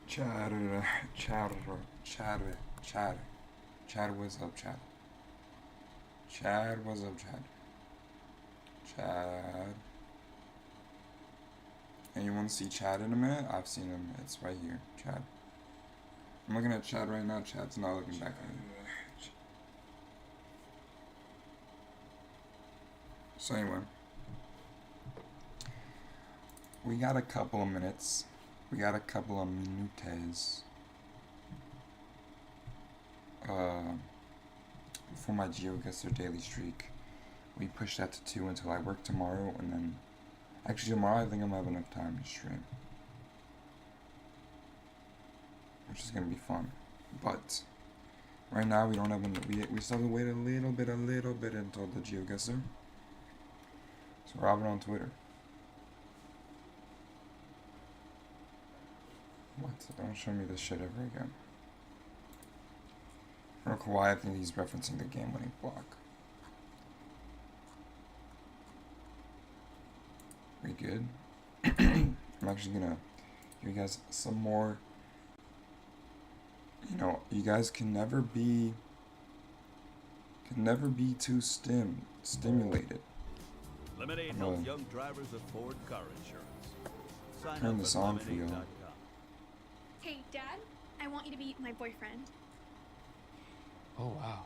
Chad, Chad, Chad, Chad, Chad, what's up, Chad? Chad, what's up, Chad? Chad. And you want to see Chad in a minute? I've seen him. It's right here, Chad. I'm looking at Chad right now. Chad's not looking back at me. So anyway, we got a couple of minutes. We got a couple of minutes. For my GeoGuessr daily streak. We pushed that to 2 until I work tomorrow, and then actually tomorrow I think I'm gonna have enough time to stream, which is gonna be fun. But right now we don't have we still have to wait a little bit until the GeoGuessr. So Robin on Twitter. What? Don't show me this shit ever again. For Kawhi, I think he's referencing the game-winning block. We good? I'm actually gonna give you guys some more. You know, you guys can never be too stimulated. Lemonade helps young drivers afford car insurance. Turn this on for you. Hey, Dad, I want you to be my boyfriend. Oh wow,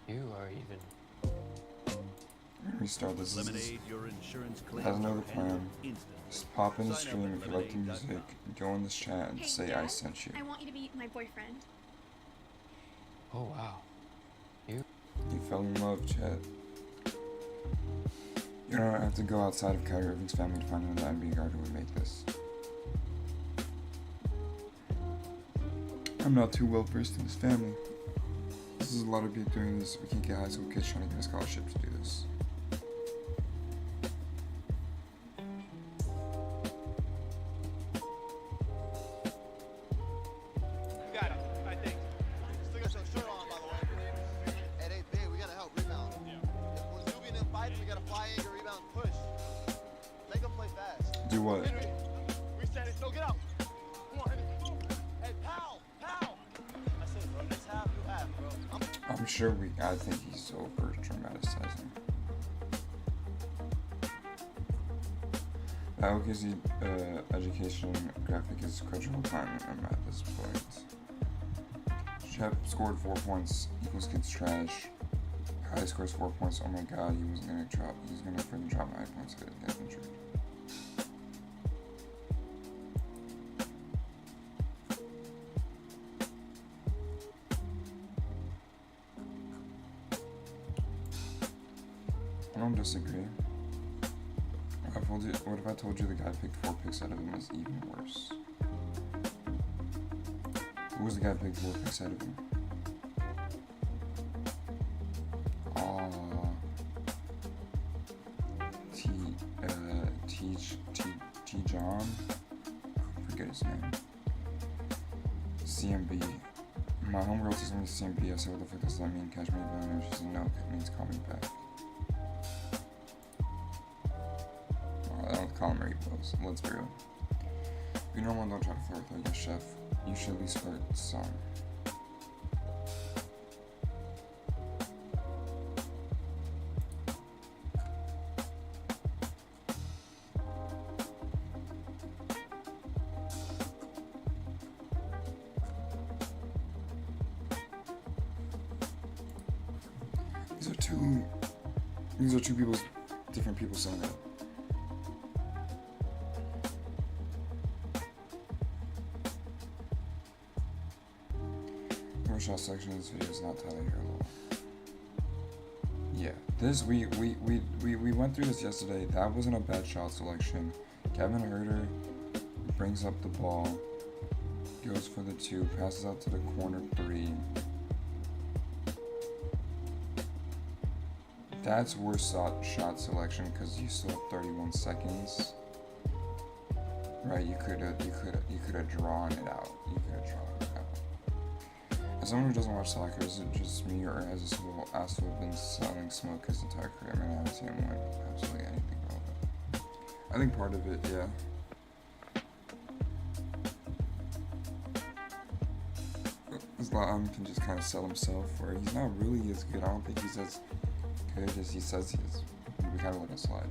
you are even. Restart this. Lemonade, your insurance claim Has another plan. Just pop in the stream if you like the music. Go in this chat and Hey, say Dad, I sent you. I want you to be my boyfriend. Oh wow, You fell in love, chat. You don't have to go outside of Kyrie Irving's family to find another NBA guard who would make this. I'm not too well versed in his family. This is a lot of people doing this. We can't get high school kids trying to get a scholarship to do this. You got it, I think. Still got your shirt on, by the way. Hey, they big. We gotta help rebound. Yeah. When Zuby and them fight, we gotta fly in, your rebound, push. Make them play fast. Do what? Henry, reset it. No, get out. Come on, Henry. Hey, pal, pal. I said, bro, this half you have, bro. I'm sure I think he's over dramatizing. The OKC education graphic is questionable time at this point. Shep scored 4 points, equals kids trash. Kai scores 4 points, oh my god, he wasn't gonna drop, he's gonna freaking drop 9 points to get injured. I don't disagree. What if I told you the guy picked 4 picks out of him is even worse? Who was the guy picked 4 picks out of him? T John? I forget his name. CMB. My homegirl tells me CMB. I said, what the fuck does that mean? Catch me if I know. She said, no, it means call me back. I don't call him Rainbows. Let's be real. If you normally don't try to flirt with like a chef, you should at least flirt some. These are two people's different people saying that. First shot section of this video is not Tyler here at all. Yeah, this we went through this yesterday. That wasn't a bad shot selection. Kevin Herter brings up the ball, goes for the 2, passes out to the corner 3. That's worse shot selection because you still have 31 seconds. Right, you could have drawn it out. As someone who doesn't watch soccer, is it just me, or has this whole asshole been selling smoke his entire career? I mean, I haven't seen him win absolutely anything relevant. I think part of it, yeah. Zlatan can just kind of sell himself, where he's not really as good. I don't think he's as good as he says he is. We kind of let it slide.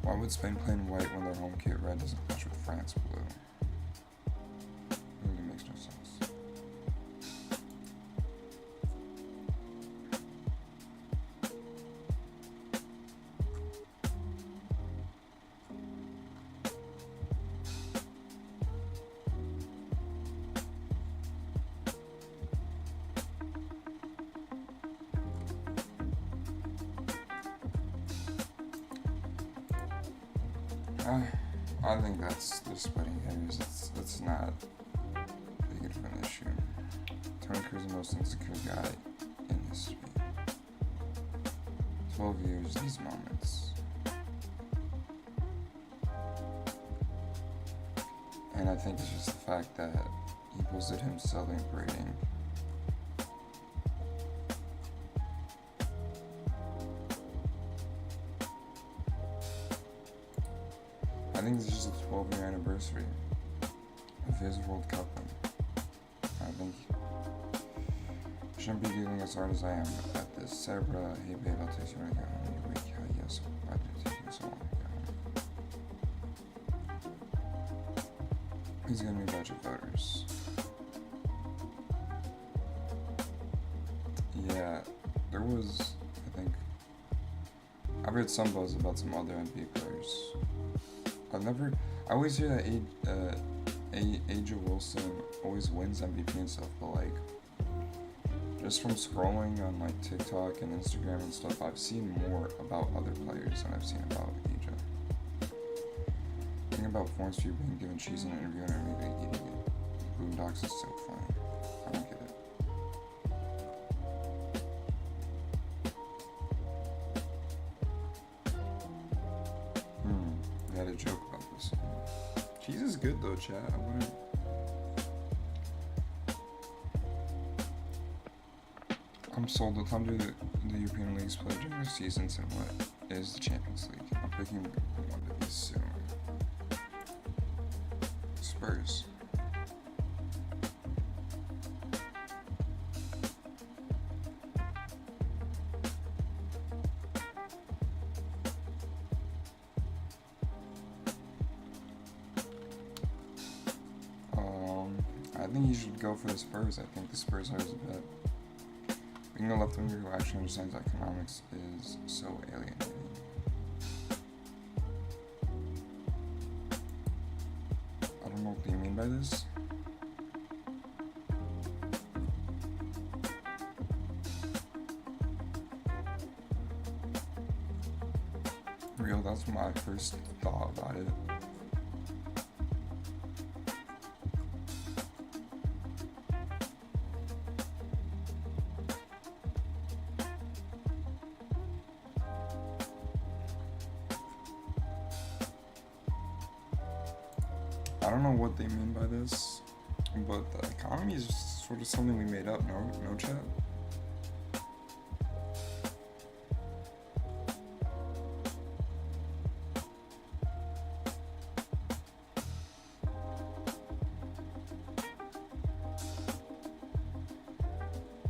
Why would Spain play in white when their home kit red doesn't match with France blue? Really makes no sense. I think that's just splitting hairs. It's not big of an issue. Tony Cruz is the most insecure guy in history. 12 years, these moments. And I think it's just the fact that he posted him celebrating. I think it's just a 12-year anniversary of his World Cup win. I think I shouldn't be giggling as hard as I am at this. Sabra, hey babe, I'll text you when I get home. You wake, yeah, yes, why did it take you so long to get home? He's gonna be budget voters. Yeah, there was, I think, I've heard some buzz about some other NBA players. I always hear that Aja Wilson always wins MVP and stuff, but like, just from scrolling on like TikTok and Instagram and stuff, I've seen more about other players than I've seen about Aja. The thing about Florence Pugh being given cheese in an interview and immediately eating it. Boondocks is so funny. I don't get it. We had a joke about this. Cheese is good though, chat. I wouldn't. I'm sold. The time the European leagues play during the seasons and what is the Champions League. I'm picking one of these soon. Spurs. I think you should go for the Spurs. I think the Spurs are a bet. Being a left winger who actually understands economics is so alienating. I don't know what you mean by this. Real, that's my first thought about it. I don't know what they mean by this, but the economy is sort of something we made up, no chat?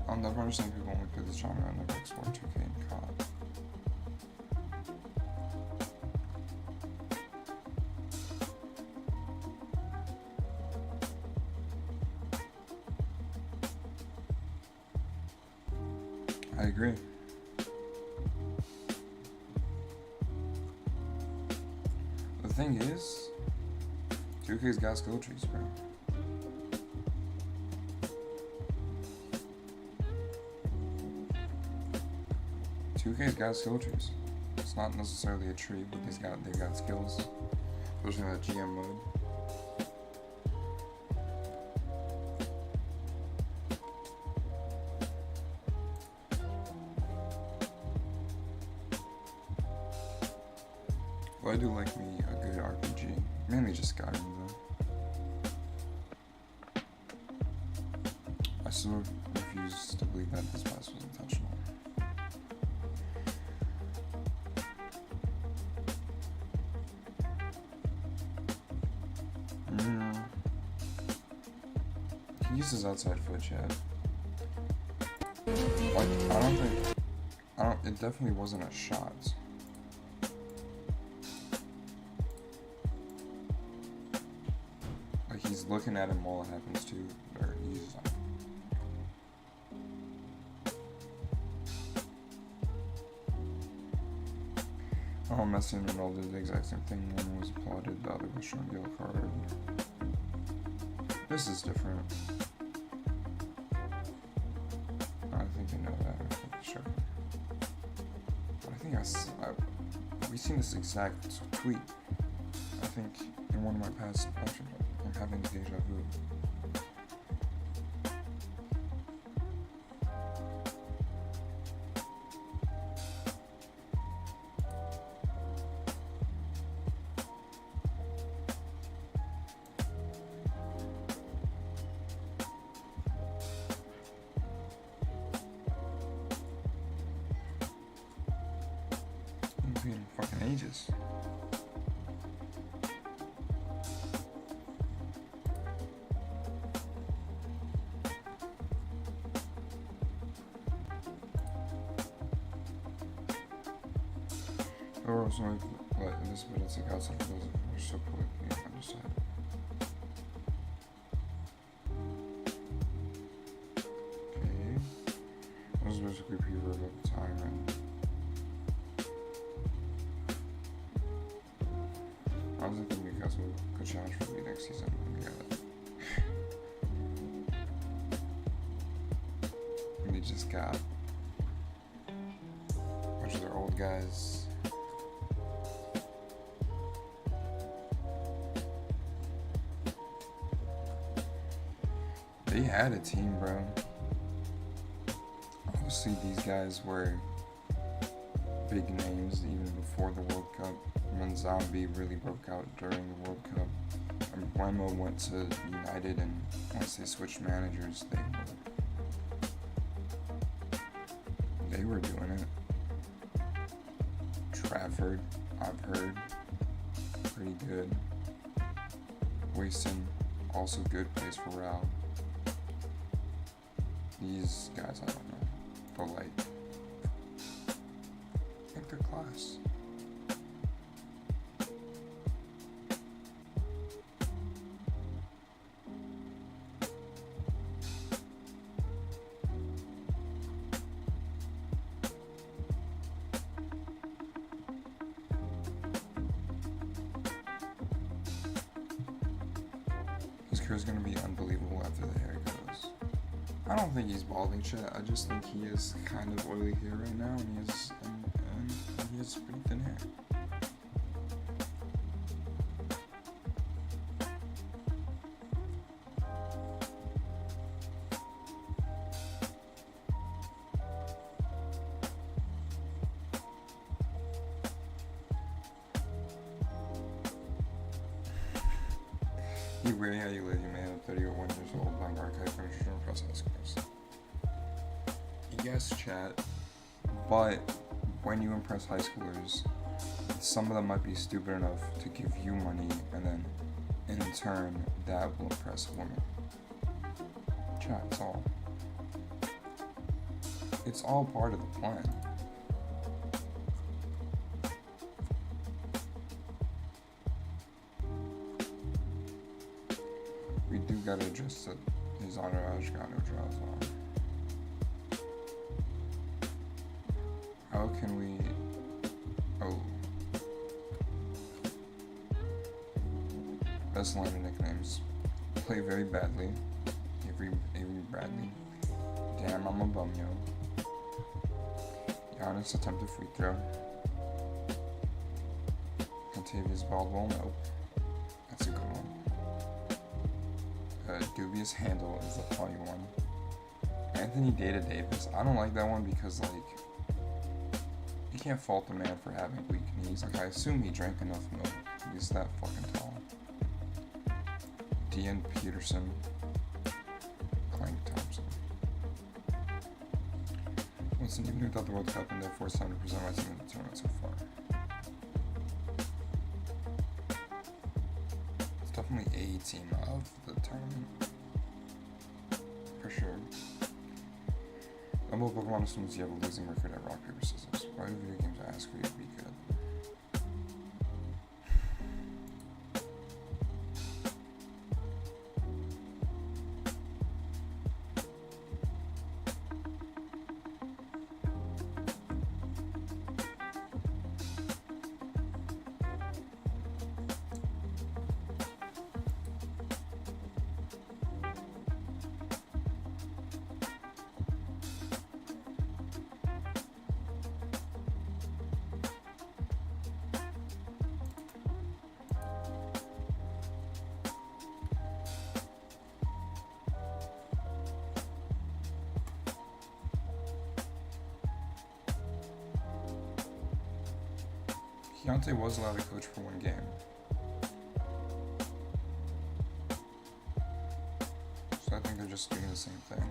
I'll never understand people only play this genre and never explore 2K and COD. I agree. The thing is, 2K's got skill trees, bro. K's got skill trees. It's not necessarily a tree, but they got skills. Especially in that GM mode. Well, I do like me a good RPG. Mainly just Skyrim though. I still refuse to believe that this pass was intentional. use his outside foot, Chad. Like, it definitely wasn't a shot. Like, he's looking at him while it happens too, or he's oh, Messi and Ronaldo did the exact same thing. One was applauded, the other was shown a yellow card. This is different. I think I know that. I'm pretty sure. But I think we've seen this exact tweet. I think in one of my past. Actually, I'm having deja vu. In fucking ages. Or also like this, but it's like outside of those are so politically undecided. Okay. That was basically people at the time and I was thinking Newcastle could challenge for the next season. And they just got a bunch of their old guys. They had a team, bro. Obviously, these guys were big names even before the World Cup. When Zombie really broke out during the World Cup, and Wemo went to United, and once they switched managers, they were doing it. Trafford, I've heard, pretty good. Waston, also good, plays for Real. These guys, I don't know, but like, I think they're class. His career's gonna be unbelievable after the hair goes. I don't think he's balding shit. I just think he is kind of oily hair right now, and he has pretty thin hair. You really how you live, you man at 31 years old, buying archive furniture from across high schools. Yes, chat, but when you impress high schoolers, some of them might be stupid enough to give you money, and then in turn, that will impress women. Chat, it's all part of the plan. We do gotta adjust that his entourage got no draws on. How can we... Oh. Best line of nicknames. Play very badly. Avery Bradley. Damn, I'm a bum, yo. Giannis attempted free throw. Contavious Baldwell, nope. That's a good one. Dubious handle is a funny one. Anthony Davis. I don't like that one because, like, you can't fault the man for having weak knees. Like, I assume he drank enough milk. He's that fucking tall. Dean Peterson. Clank Thompson. Listen, even without the World Cup and therefore it's time to present my team in the tournament so far. It's definitely a team of the tournament. sure. Number Pokemon assumes you have a losing record at rock, paper, scissors. Why do video games ask for you to be good? Keontae was allowed to coach for one game. So I think they're just doing the same thing.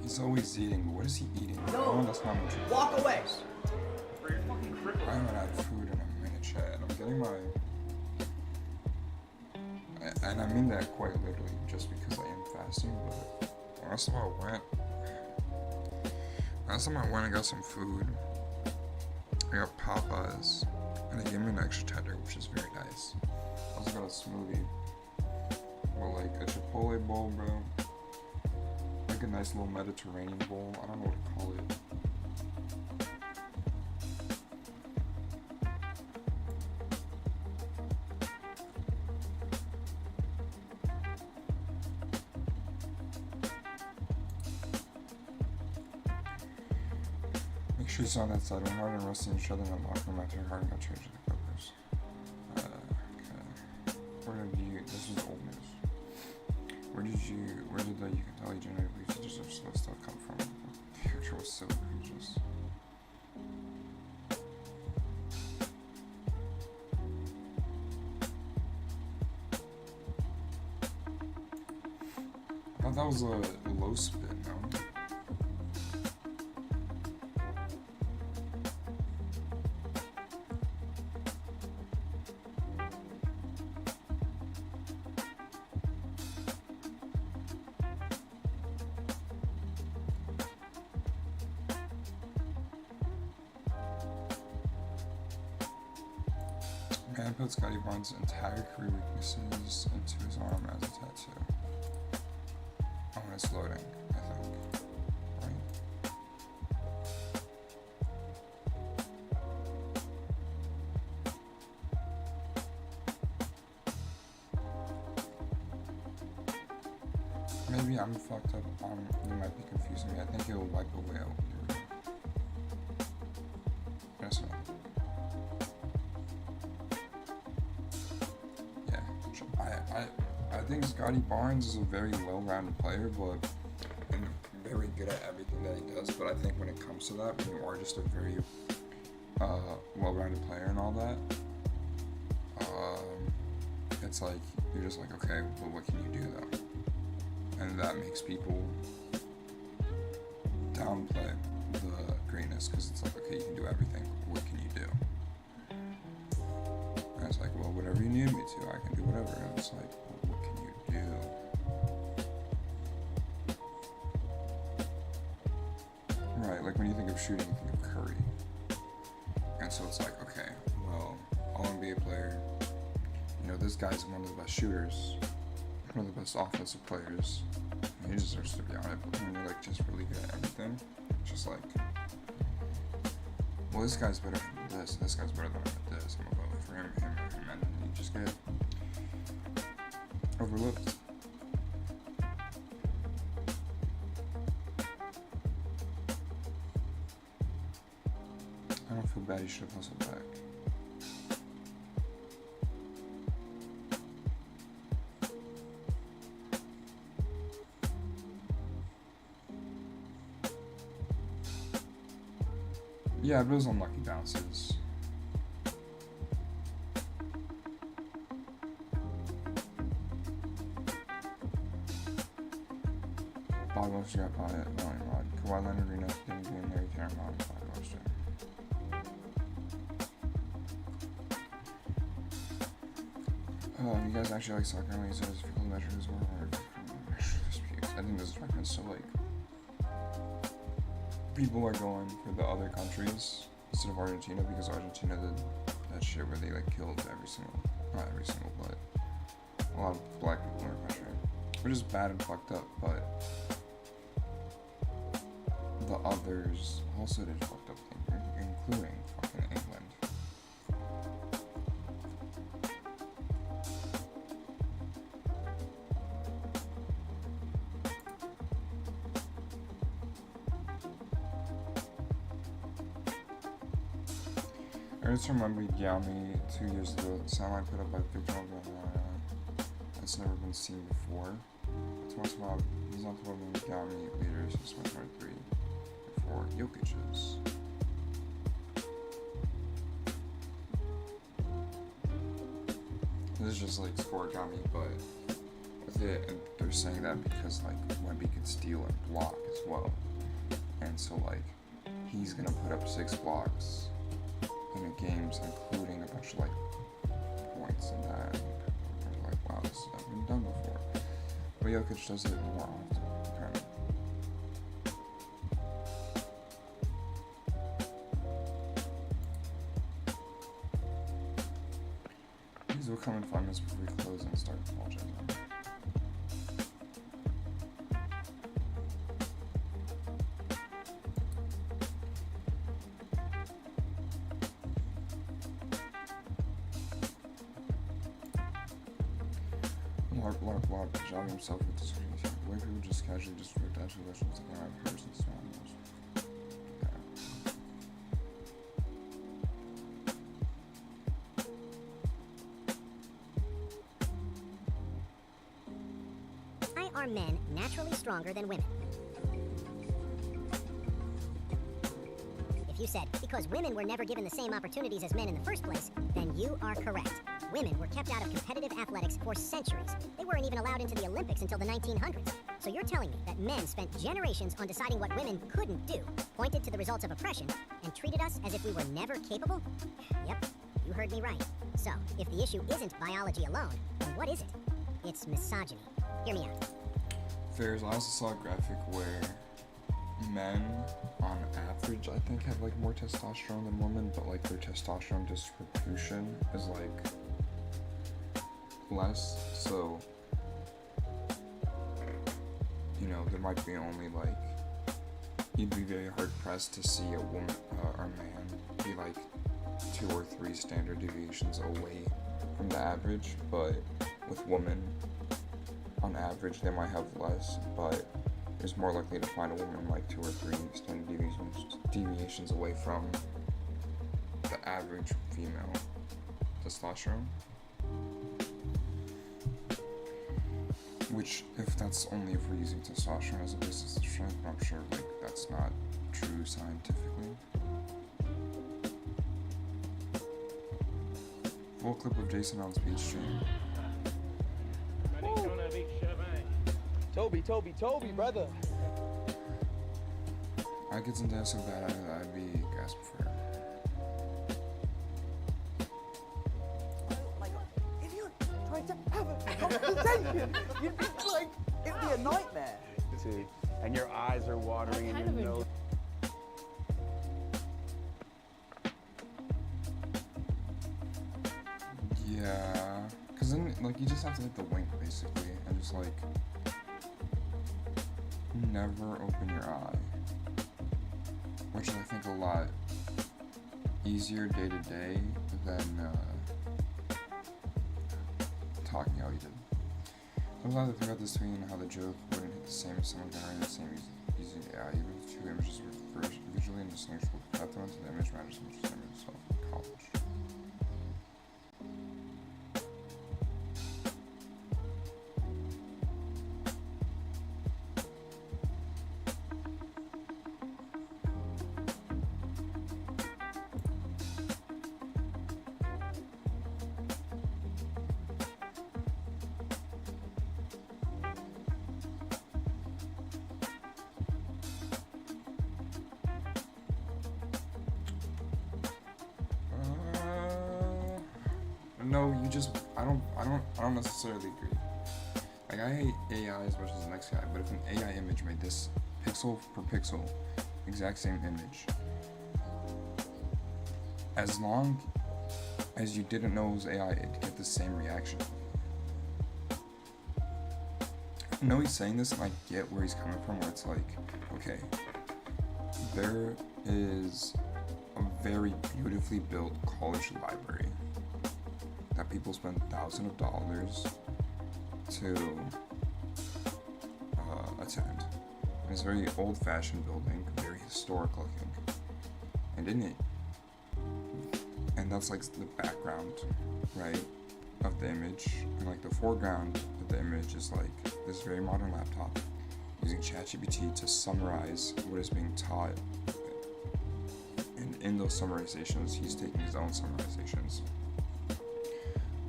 He's always eating, but what is he eating? No, that's not what you Walk away. I haven't had food in a minute, Chad. I'm getting my... And I mean that quite literally, just because I am fasting, but... Last time I went, I got some food. I got Popeyes, and they gave me an extra tender, which is very nice. I also got a smoothie. Or like a Chipotle bowl, bro. Like a nice little Mediterranean bowl. I don't know what to call it. Make sure it's on that side. When Harden and Rusty and each other in the locker room after Harden got traded to the Clippers. Okay. Where did you? This is old news. Where did the you can tell you generated usages of slow stuff come from? The picture was so egregious. I thought that was a low spin, no? Man put Scotty Barnes' entire career weaknesses into his arm as a tattoo. Oh, and it's loading, I think. Right? Maybe I'm fucked up. You might be confusing me. I think it will wipe away out. Here we go. Yes, no. I think Scotty Barnes is a very well-rounded player, but and very good at everything that he does. But I think when it comes to that, when you are just a very well-rounded player and all that, it's like you're just like, okay, well, what can you do though? And that makes people downplay the greatness because it's like, okay, you can do everything. What can you do? And it's like, well, whatever you need me to, I can do whatever. And it's like, well, what can you do? Right, like when you think of shooting, you think of Curry. And so it's like, okay, well, All-NBA player, you know, this guy's one of the best shooters, one of the best offensive players. And he deserves to be on it, but when you're like just really good at everything, it's just like, well, this guy's better than this guy's better than this, I'm gonna vote for him, and then you just get overlooked. I don't feel bad, you should have hustled back. Yeah, but it was unlucky bounces. Bob Webster got by it. Oh my god. Kawhi Leonard, Reno, didn't be in there. Karen Bond, Bob Webster. You guys actually like soccer? He says difficult measures were hard. I think this is reference to like people are going for the other countries instead of Argentina because Argentina did that shit where they like killed not every single, but a lot of black people in our country, which is bad and fucked up. But the others also did fucked up things, including fucking England. I just remember Yami 2 years ago, the soundline put up by Victor that's never been seen before. It's once about he's not the one with Yami leaders, he's 103 before Jokic's. This is just like score Yami, but with it, and they're saying that because like Wemby can steal and block as well. And so like he's gonna put up 6 blocks in the games, including a bunch of like points and that. And like, wow, this has never been done before. But Jokic does it more often, apparently. These will come in 5 minutes before we close and start apologizing. Larp, jogging himself with this crazy. The way people just casually just ripped out 2 elections to get out of hers and so on. Why are men naturally stronger than women? If you said, because women were never given the same opportunities as men in the first place, then you are correct. Women were kept out of competitive athletics for centuries. They weren't even allowed into the Olympics until the 1900s. So you're telling me that men spent generations on deciding what women couldn't do, pointed to the results of oppression, and treated us as if we were never capable? Yep, you heard me right. So, if the issue isn't biology alone, then what is it? It's misogyny. Hear me out. Fairs, I also saw a graphic where men, on average, I think, have like more testosterone than women, but like their testosterone distribution is like less, so you know, there might be only like, you'd be very hard pressed to see a woman or man be like 2 or 3 standard deviations away from the average, but with women on average they might have less, but it's more likely to find a woman like 2 or 3 standard deviations away from the average female testosterone. Which, if that's only if we're using testosterone as a basis of strength, I'm sure like that's not true scientifically. Full clip of Jason on speed stream. Toby, brother. I get some dance so bad I'd be gasping for it. Oh my god, if you're trying to have a conversation, you'd be like, it'd be a nightmare. See, and your eyes are watering and your nose. Yeah, because then like you just have to hit the wink basically and just like never open your eye, which is I think a lot easier day to day than talking how you did. Sometimes I think about this tweet and how the joke wouldn't hit the same if someone generated the same using AI, even if 2 images were visually indistinguishable. Cut them into the image matters as much as the image itself. College. no, you just, I don't necessarily agree. Like, I hate AI as much as the next guy, but if an AI image made this pixel per pixel, exact same image, as long as you didn't know it was AI, it'd get the same reaction. I know he's saying this, and I get where he's coming from, where it's like, okay, there is a very beautifully built college library that people spend thousands of dollars to attend. And it's a very old-fashioned building, very historic looking, and in it, and that's like the background, right, of the image, and like the foreground of the image is like this very modern laptop using ChatGPT to summarize what is being taught, and in those summarizations he's taking his own summarizations,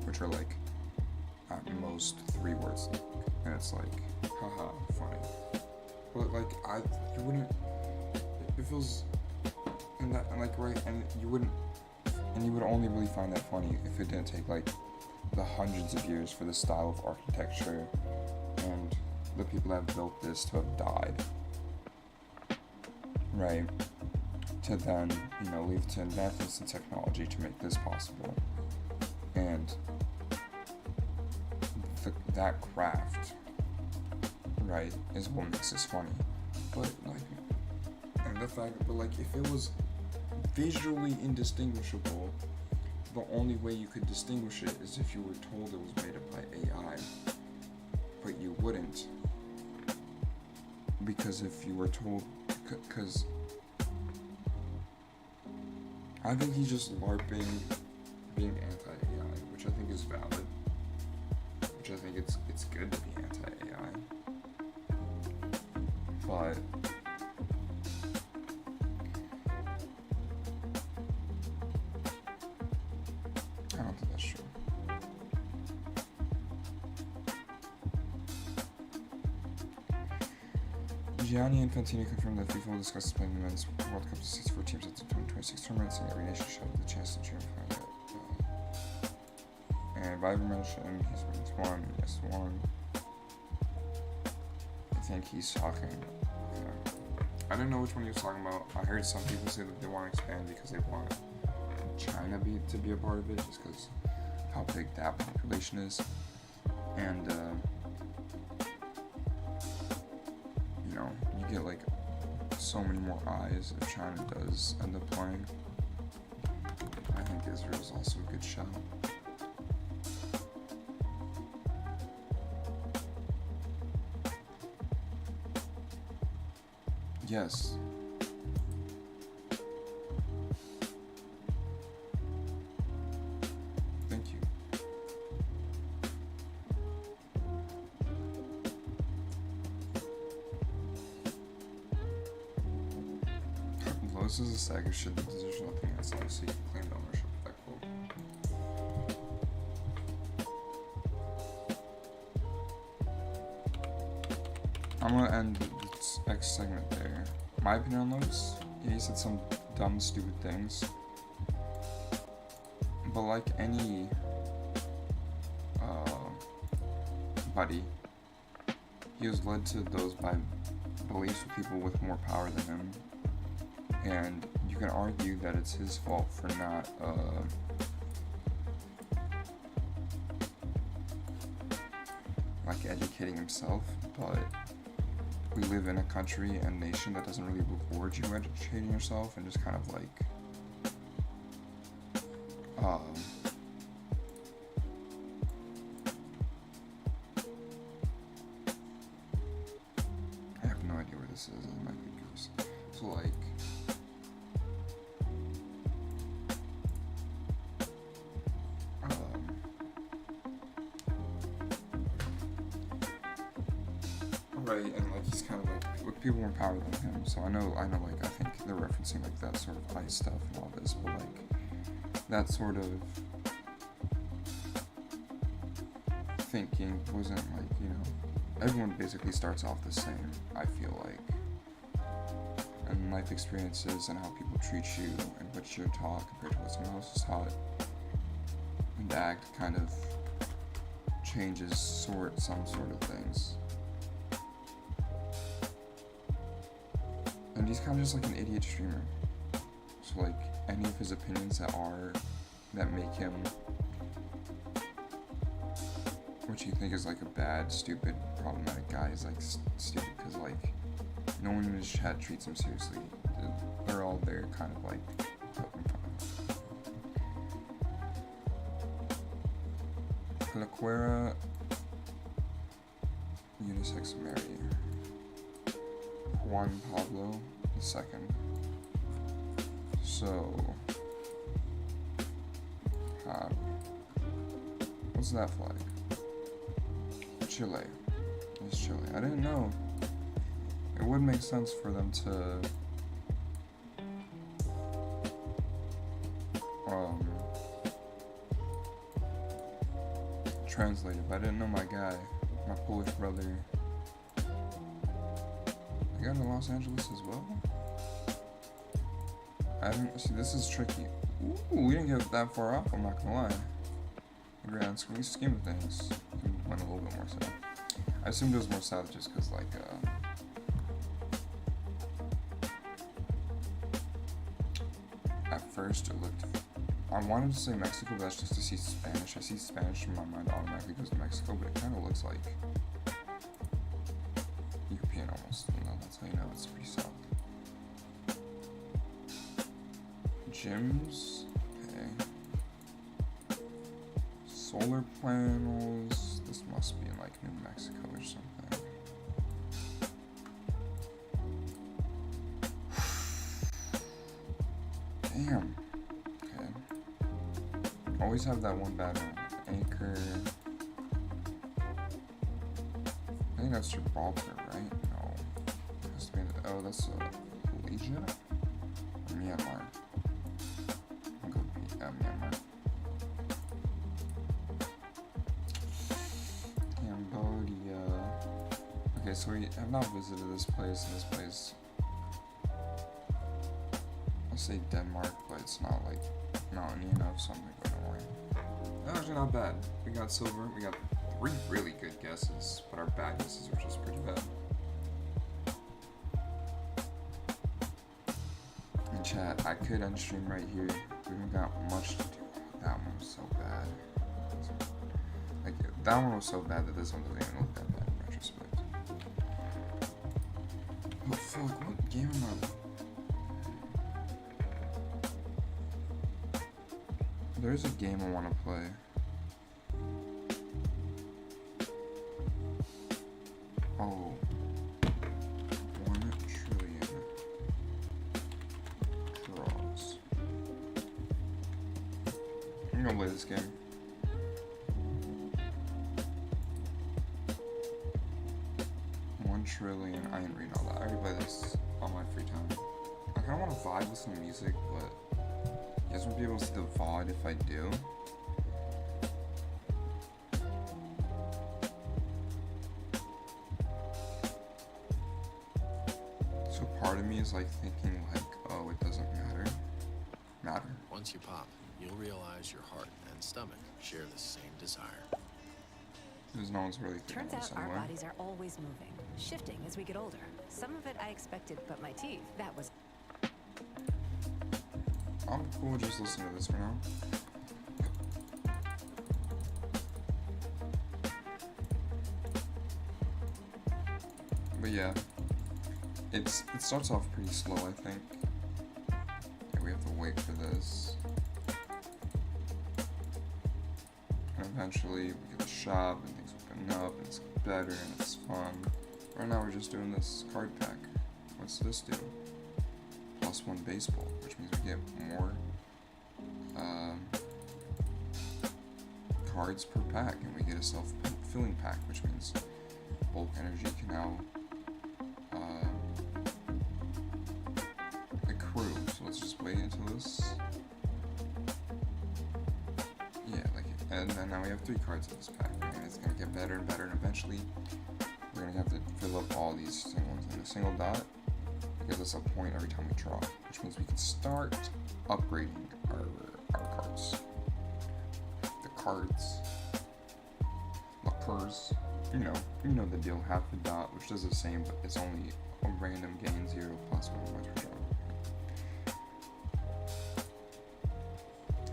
which are like at most 3 words long, and it's like, haha, funny. But like, you wouldn't, it feels, and like, right, and you would only really find that funny if it didn't take like the hundreds of years for the style of architecture and the people that have built this to have died, right? To then, leave to advancements in technology to make this possible. And that craft, right, is what makes this funny. But like, and the fact, but like, if it was visually indistinguishable, the only way you could distinguish it is if you were told it was made up by AI. But you wouldn't, because if you were told, because I think he's just LARPing, being anti-AI, which I think is valid, which I think it's good to be anti-AI, but I don't think that's true. Gianni Infantino confirmed that FIFA will discuss playing the Men's World Cup to 64 teams at the 2026 tournament, saying every nation should have the chance to cheer for it. And Viber mentioned he's won, yes, won. I think he's talking. I didn't know which one he was talking about. I heard some people say that they want to expand because they want China to be a part of it, just because of how big that population is. And you get like so many more eyes if China does end up playing. I think Israel's also a good shout. Yes. Thank you. Well, this is a saga shit that there's nothing outside, so you can claim ownership of that quote. I'm gonna end this X segment there. My opinion on those, he said some dumb, stupid things. But like any buddy, he was led to those by beliefs of people with more power than him. And you can argue that it's his fault for not like educating himself, but we live in a country and nation that doesn't really reward you educating yourself, and just kind of like I have no idea where this is. It might be goose. So like right, and like he's kind of like with people more power than him. So I know like I think they're referencing like that sort of ice stuff and all this, but like that sort of thinking wasn't like, everyone basically starts off the same, I feel like. And life experiences and how people treat you and what you're taught compared to what someone else is taught the act kind of changes some sort of things. And he's kind of just like an idiot streamer. So like any of his opinions that make him what you think is like a bad, stupid, problematic guy is like stupid because like no one in his chat treats him seriously. They're all there kind of like poking fun. Laquera unisex Mary. Juan Pablo II. So what's that flag? Chile. It's Chile. I didn't know. It would make sense for them to translate it, but I didn't know my guy, my Polish brother. I got in Los Angeles as well. I haven't see. This is tricky. Ooh, we didn't get that far off. I'm not gonna lie. In the grand scheme of things, we went a little bit more south. I assumed it was more south just because, like, at first it looked. I wanted to say Mexico, but that's just to see Spanish. I see Spanish in my mind automatically goes to Mexico, but it kind of looks like European almost. No, that's how you know it's pretty south. Gyms, okay. Solar panels. This must be in like New Mexico or something. Damn. Okay. Always have that one bad one. Anchor. I think that's Gibraltar, right? No. It has to be in the, oh, that's Malaysia? Or Myanmar. I'll go Myanmar. Cambodia. Okay, so we have not visited this place, and this place, I'll say Denmark, but it's not like mountainy enough, so I'm gonna go Norway. Actually not bad. We got silver, we got 3 really good guesses, but our bad guesses are just pretty bad. In chat, I could end stream right here. We don't got much to do. That one was so bad. Like, that one was so bad that this one doesn't even look that bad in retrospect. Oh fuck, what game am I? There's a game I want to play. Oh. 1 trillion draws. I'm gonna play this game. $1 trillion. I ain't reading all that. I already play this on my free time. I kinda wanna vibe with some music, but you guys won't be able to see the VOD if I do. So part of me is like thinking like, oh, it doesn't matter. Once you pop, you'll realize your heart and stomach share the same desire. Because no one's really thinking Turns this out our anyway. bodies are always moving, shifting as we get older. Some of it I expected, but my teeth, that was... I'm cool with just listening to this for now. But yeah, it starts off pretty slow, I think. Yeah, we have to wait for this. And eventually we get the shop and things open up and it's better and it's fun. Right now we're just doing this card pack. What's this do? +1 baseball, which means we get more cards per pack, and we get a self-filling pack, which means bulk energy can now accrue. So let's just wait until this. Yeah, like, and then now we have 3 cards in this pack, and it's gonna get better and better, and eventually we're gonna have to fill up all these single ones in a single dot. Gives us a point every time we draw, which means we can start upgrading our cards. The cards. Lockers. You know the deal. Half a dot, which does the same, but it's only a random gain 0 plus 1 points per draw.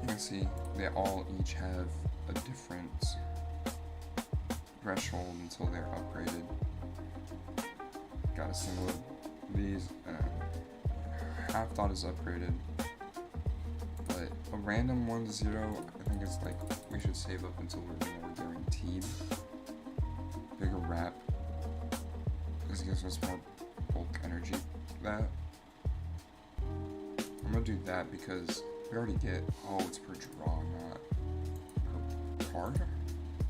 You can see they all each have a different threshold until they're upgraded. Got a single of these, and half dot is upgraded. But a random 1 to 0, I think it's like we should save up until we're more guaranteed. Bigger wrap. This gives us more bulk energy. That. I'm gonna do that because we already get, oh, it's per draw, not per card.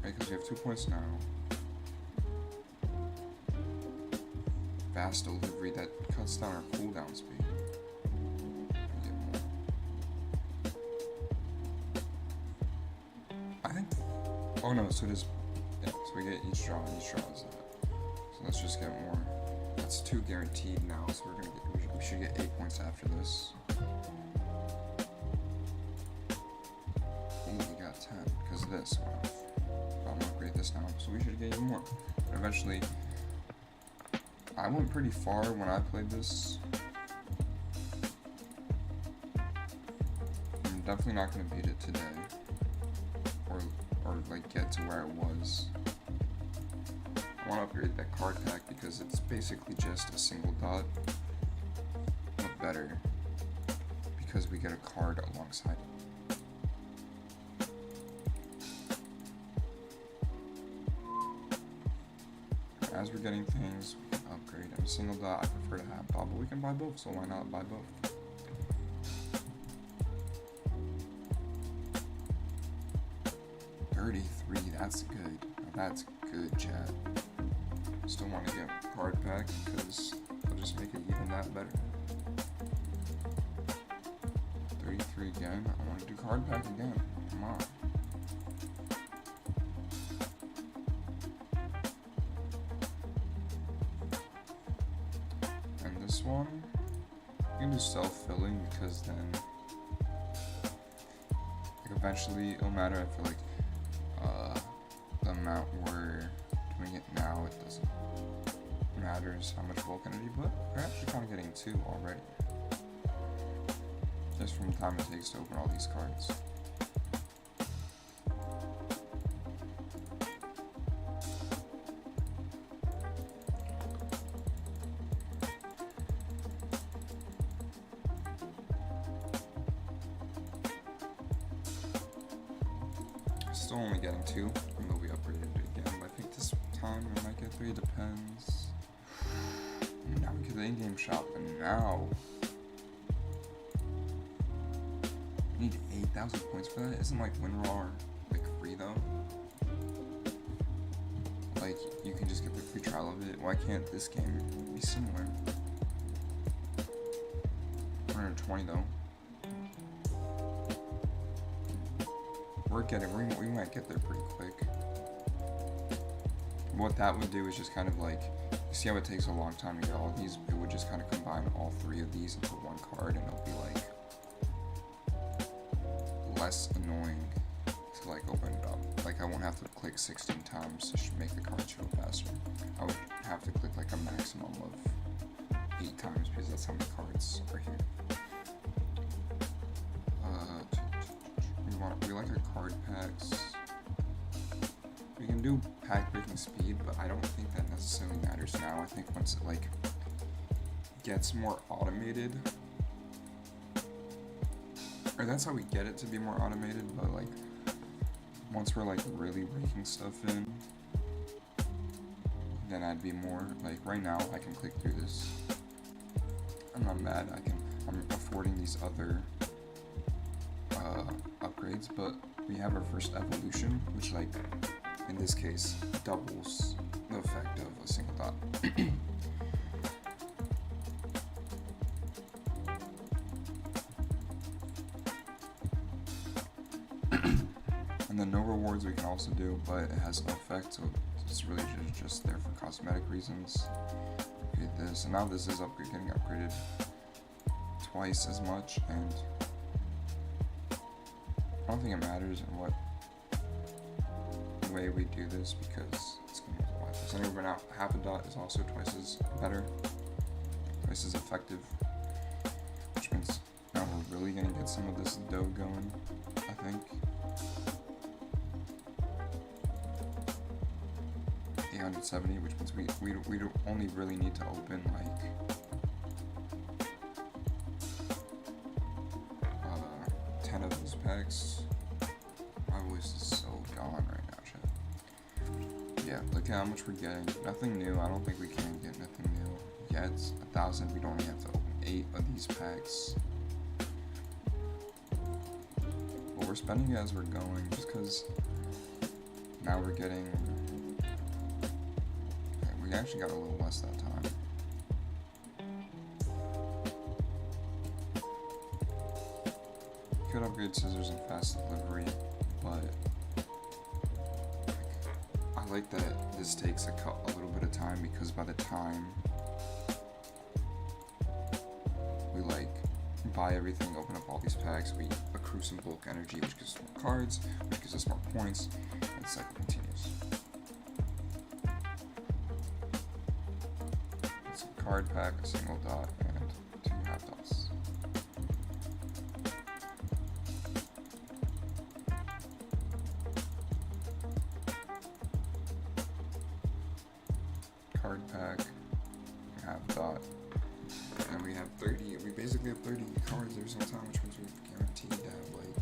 Right, because we have 2 points now. Fast delivery that cuts down our cooldown speed. Get more. I think. Oh no, so it is. Yeah, so we get each draw, and each draw is that. So let's just get more. That's 2 guaranteed now, so we're gonna get. We should get 8 points after this. Ooh, we got 10 because of this. Wow. I'm gonna upgrade this now, so we should get even more. And eventually, I went pretty far when I played this. I'm definitely not gonna beat it today, or like get to where it was. I want to upgrade that card pack because it's basically just a single dot, but better because we get a card alongside it. As we're getting things, we can upgrade. And a single dot, I prefer to have dot, but we can buy both, so why not buy both? $33, that's good. Now that's good, chat. Still want to get card pack because it'll just make it even that better. 33 again. I want to do card pack again. Come on. This one, you can do self-filling because then, like, eventually it'll matter. I feel like the amount we're doing it now, it doesn't matter how much bulk energy, but we're actually kind of getting 2 already, just from the time it takes to open all these cards. Still only getting 2, even though we upgraded it again, but I think this time we might get 3, depends. Now we get the in-game shop, and now we need 8,000 points for that. Isn't like WinRAR like free though? Like you can just get the free trial of it. Why can't this game be similar? 120 though. We might get there pretty quick. What that would do is just kind of like, you see how it takes a long time to get all these? It would just kind of combine all 3 of these into one card, and it'll be like less annoying to like open it up. Like I won't have to click 16 times to make the card show faster. I would have to click like a maximum of 8 times because that's how many cards are here. We like our card packs. We can do pack breaking speed, but I don't think that necessarily matters now. I think once it like gets more automated, or that's how we get it to be more automated, but like once we're like really breaking stuff in, then I'd be more like, right now I can click through this. I'm not mad. I'm affording these other upgrades, but we have our first evolution, which like in this case doubles the effect of a single dot. And then no rewards we can also do, but it has no effect, so it's really just there for cosmetic reasons. Okay, this, and now this is getting upgraded twice as much, and I don't think it matters in what way we do this because it's going to multiply this. Anyway, now half a dot is also twice as better, twice as effective, which means now we're really going to get some of this dough going, I think. 870, which means we don't only really need to open like 10 of those packs. My voice is so gone right now, chat. Yeah, look at how much we're getting. Nothing new. I don't think we can get nothing new yet. 1,000. We'd only have to open 8 of these packs. But we're spending it as we're going, just because now we're getting. Okay, we actually got a little less that time. Could upgrade scissors and fast delivery, but I like that this takes a little bit of time, because by the time we like buy everything, open up all these packs, we accrue some bulk energy, which gives us more cards, which gives us more points, and the cycle continues. It's a card pack, a single dot, and 2 half dots. Card pack, half dot, and we have 30. We basically have 30 cards every single time, which means we're guaranteed to have like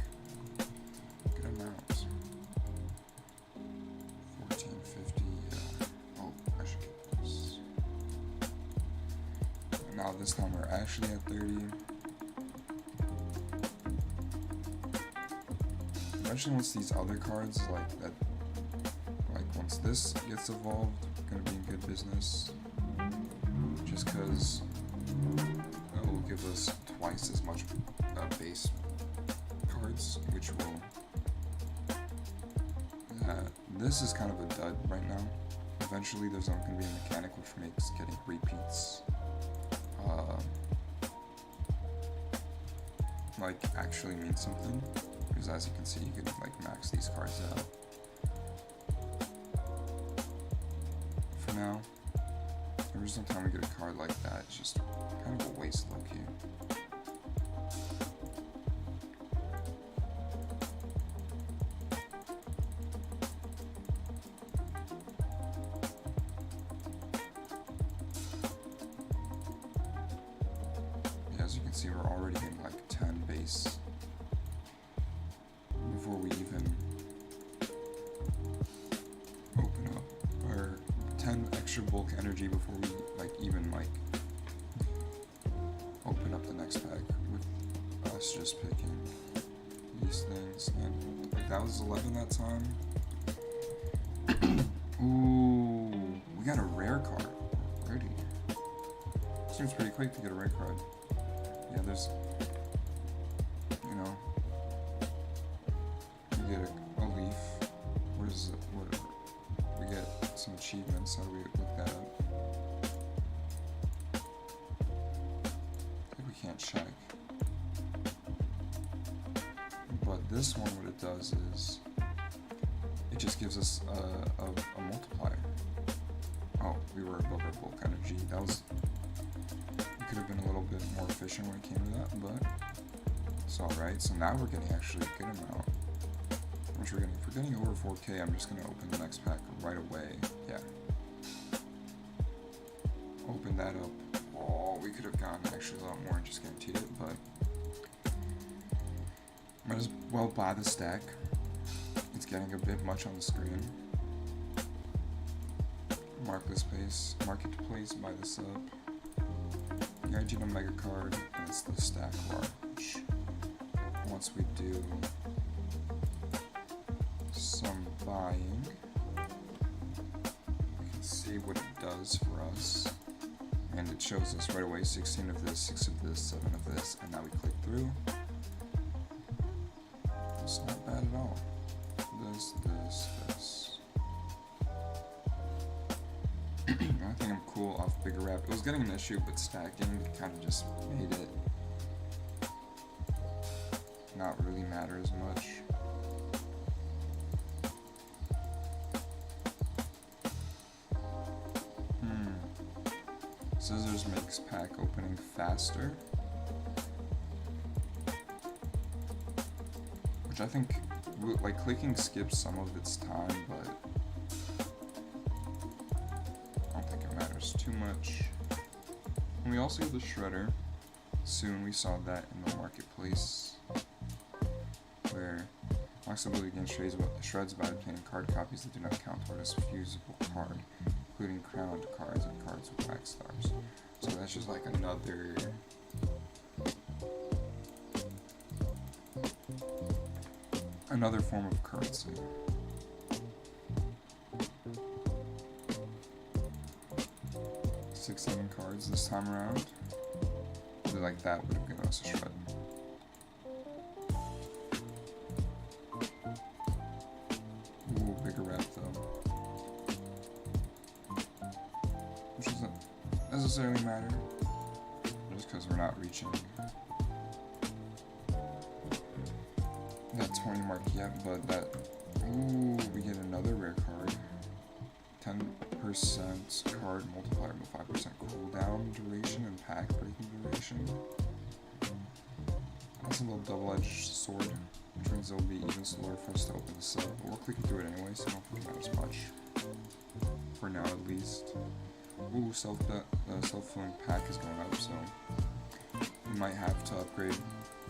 good amounts. 1450. Oh, I should get this. And now this time we're actually at 30. Eventually, once these other cards like that. Once this gets evolved, gonna be in good business. Just because it will give us twice as much base cards, which will. This is kind of a dud right now. Eventually, there's not gonna be a mechanic which makes getting repeats like actually mean something. Because as you can see, you can like max these cards out. Now, every single time we get a card like that, it's just kind of a waste, low-key. Yeah, as you can see, we're already getting like 10 base before we even open up our 10 extra bulk energy before we even open up the next pack, with us just picking these things. And like, that was 11 that time. Ooh, we got a rare card already. Seems pretty quick to get a rare card. Yeah, there's, you know, we get a leaf. What is it? Whatever. We get some achievements. How do we look that up? I think we can't check. But this one, what it does is it just gives us a multiplier. Oh, we were above our bulk energy. That was. We could have been a little bit more efficient when it came to that, but it's alright. So now we're getting actually a good amount. How much we're getting? If we're getting over 4K, I'm just gonna open the next pack right away. Yeah. Open that up. Oh, we could have gotten actually a lot more and just guaranteed it, but might as well buy the stack. It's getting a bit much on the screen. Mark this place. Market to place. Buy this up. Guaranteed a mega card, and it's the stack large. Once we do some buying, we can see what it does for us. And it shows us right away 16 of this, 6 of this, 7 of this, and now we click through. It's not bad at all. This. I think I'm cool off bigger wrap. It was getting an issue, but stacking kind of just made it not really matter as much. Scissors makes pack opening faster. Which I think, like, clicking skips some of its time, but I don't think it matters too much. And we also get the shredder. Soon we saw that in the marketplace, where max ability against shreds by obtaining card copies that do not count toward a fusible card, including crowned cards and cards with back stars. So that's just like another form of currency. Six, 7 cards this time around. Like that would have given us a shred. Ooh, bigger wrap though. Which doesn't necessarily matter, just because we're not reaching that 20 mark yet, but that, ooh, we get another rare card. 10% card multiplier with 5% cooldown duration and pack breaking duration. That's a little double-edged sword, which means it'll be even slower for us to open this up. But we're clicking through it anyway, so I don't think it matters much. For now, at least. Ooh, self-filling pack is going up, so we might have to upgrade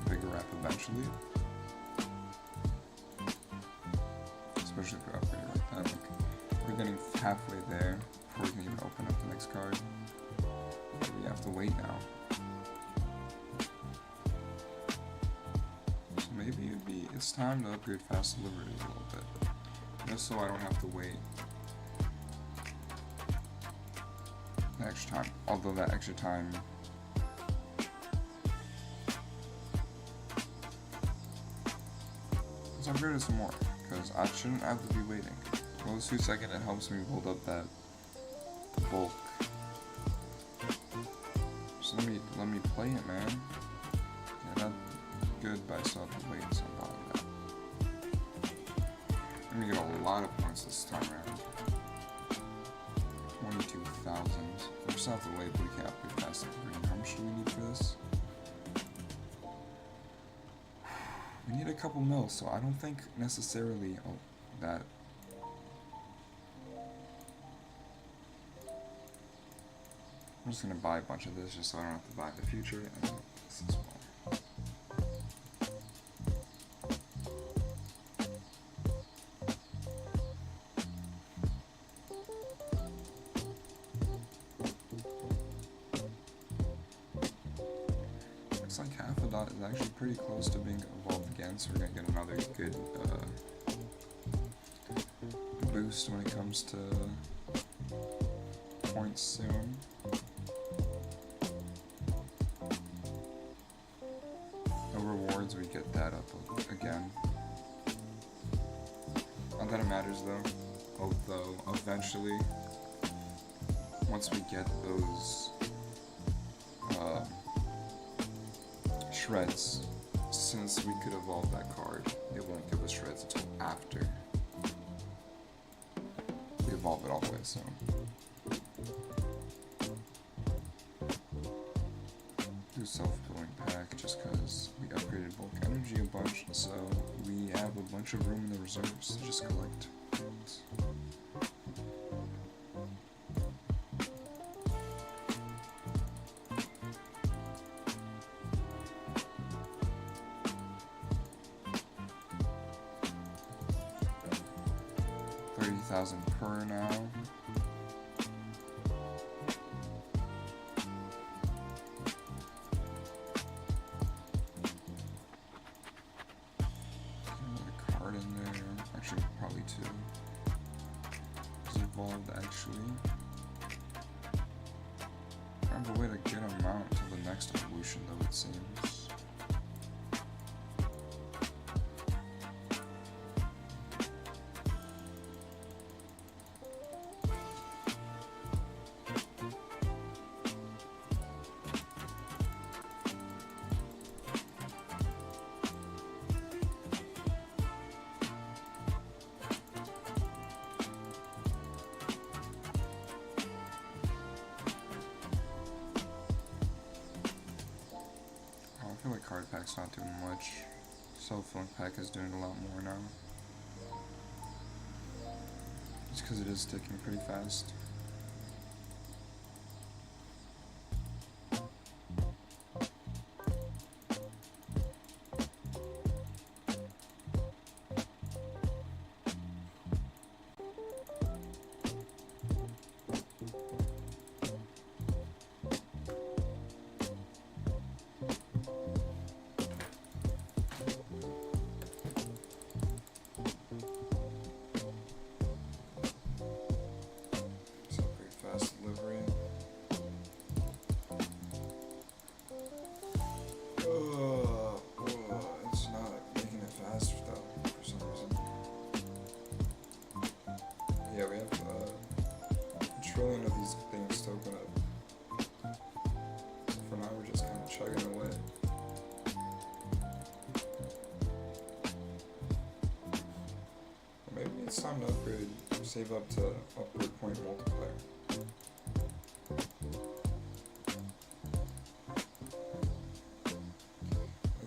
bigger wrap eventually. Especially if we upgrade it like that. Like, we're getting halfway there before we can even open up the next card. We have to wait now. So maybe it's time to upgrade fast delivery a little bit. Just so I don't have to wait the extra time. Although that extra time let's upgrade it some more, because I shouldn't have to be waiting. Well, this 2 seconds, it helps me build up that bulk. So let me play it, man. Yeah, that's good, but I still have to wait until I'm on that. I'm gonna get a lot of points this time around. 22,000. We still have to wait, but we can't upgrade fast delivery. How much do we need for this? We need a couple mils, so I don't think necessarily that. I'm just gonna buy a bunch of this just so I don't have to buy in the future, and then this as well. Looks like half a dot is actually pretty close to being evolved again, so we're gonna get another good boost when it comes to points soon. No rewards, we get that up again. Not that it matters though, although eventually, once we get those shreds, since we could evolve that card, it won't give us shreds until after we evolve it all the way, so. Do self-filling pack just because we upgraded bulk energy a bunch, so we have a bunch of room in the reserves to just collect things. $30,000 per now. Actually, I have a way to get them out to the next evolution, though, it seems. pack's not doing much. Self-filling pack is doing a lot more now. Just because it is ticking pretty fast. It's not making it fast though, for some reason. Yeah, we have a trillion of these things to open up. So for now, we're just kind of chugging away. Or maybe it's time to upgrade, save up to upward point multiplier.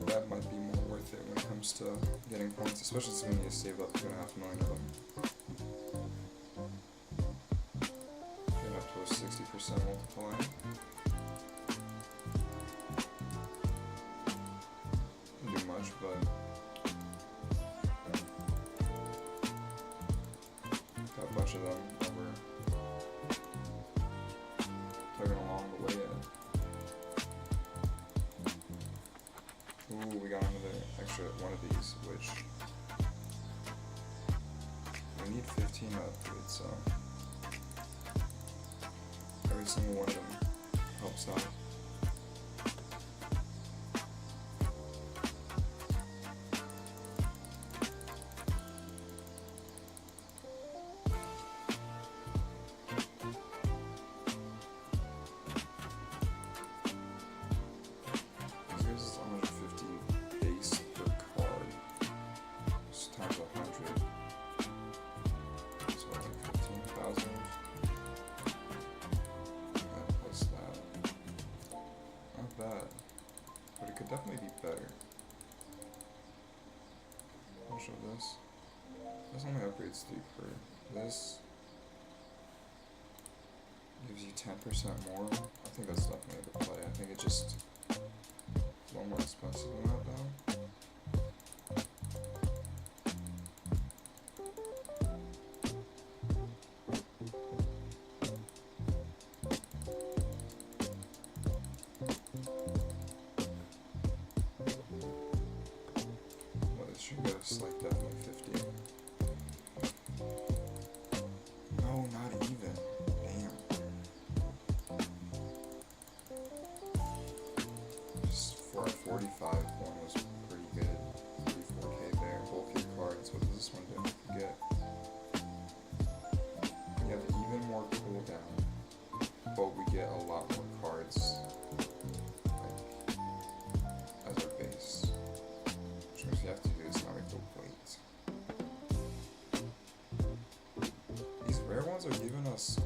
That might be more worth it when it comes to getting points, especially since we need to save up 2.5 million of them. Getting up to a 60% multiplier. Doesn't do much, but got a bunch of them that we're tugging along the way at. Ooh, we got another extra one of these, which we need 15 to upgrade, so every single one of them helps out. But it could definitely be better. I'll show this. This only upgrades 3 per. This gives you 10% more. I think that's definitely a good play. I think it just is a little more expensive than that though. Like definitely 50. No, not even. Damn. Just 445 one was pretty good. 34k there. Bulky cards. What does this one do? I forget. We have even more cooldown, but we get a lot more cards. Like, as our base. Which means you have to do this now. These rare ones are giving us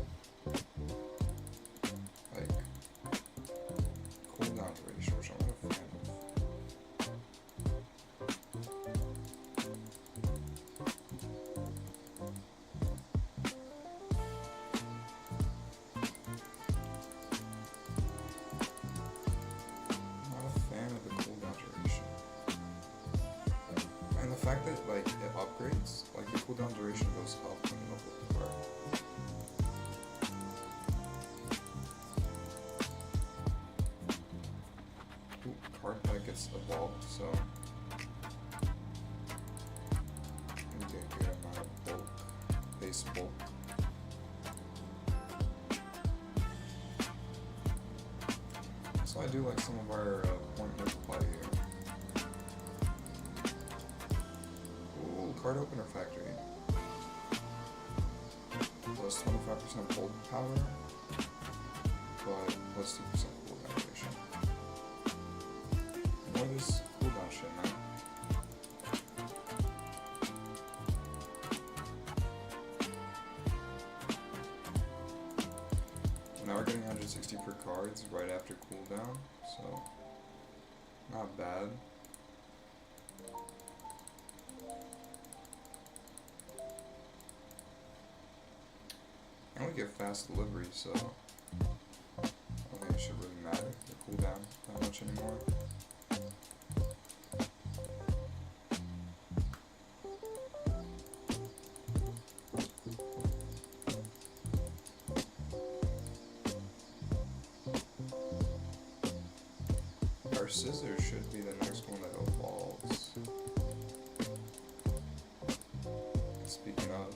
like cooldown duration, which I'm not a fan of. I'm not a fan of the cooldown duration. And the fact that like it upgrades, like the cooldown duration goes up when you level the card. Ooh, card pack gets evolved, so we get a good amount of bulk, base bulk. So I do like some of our point multiplier here. Card opener factory. Plus 25% bulk power, but plus 2% cooldown duration. More of this cooldown shit, man. Now we're getting 160 per cards right after cooldown, so not bad. get fast delivery, so I don't think it should really matter the cooldown that much anymore. Our scissors should be the next one that evolves. Speaking of,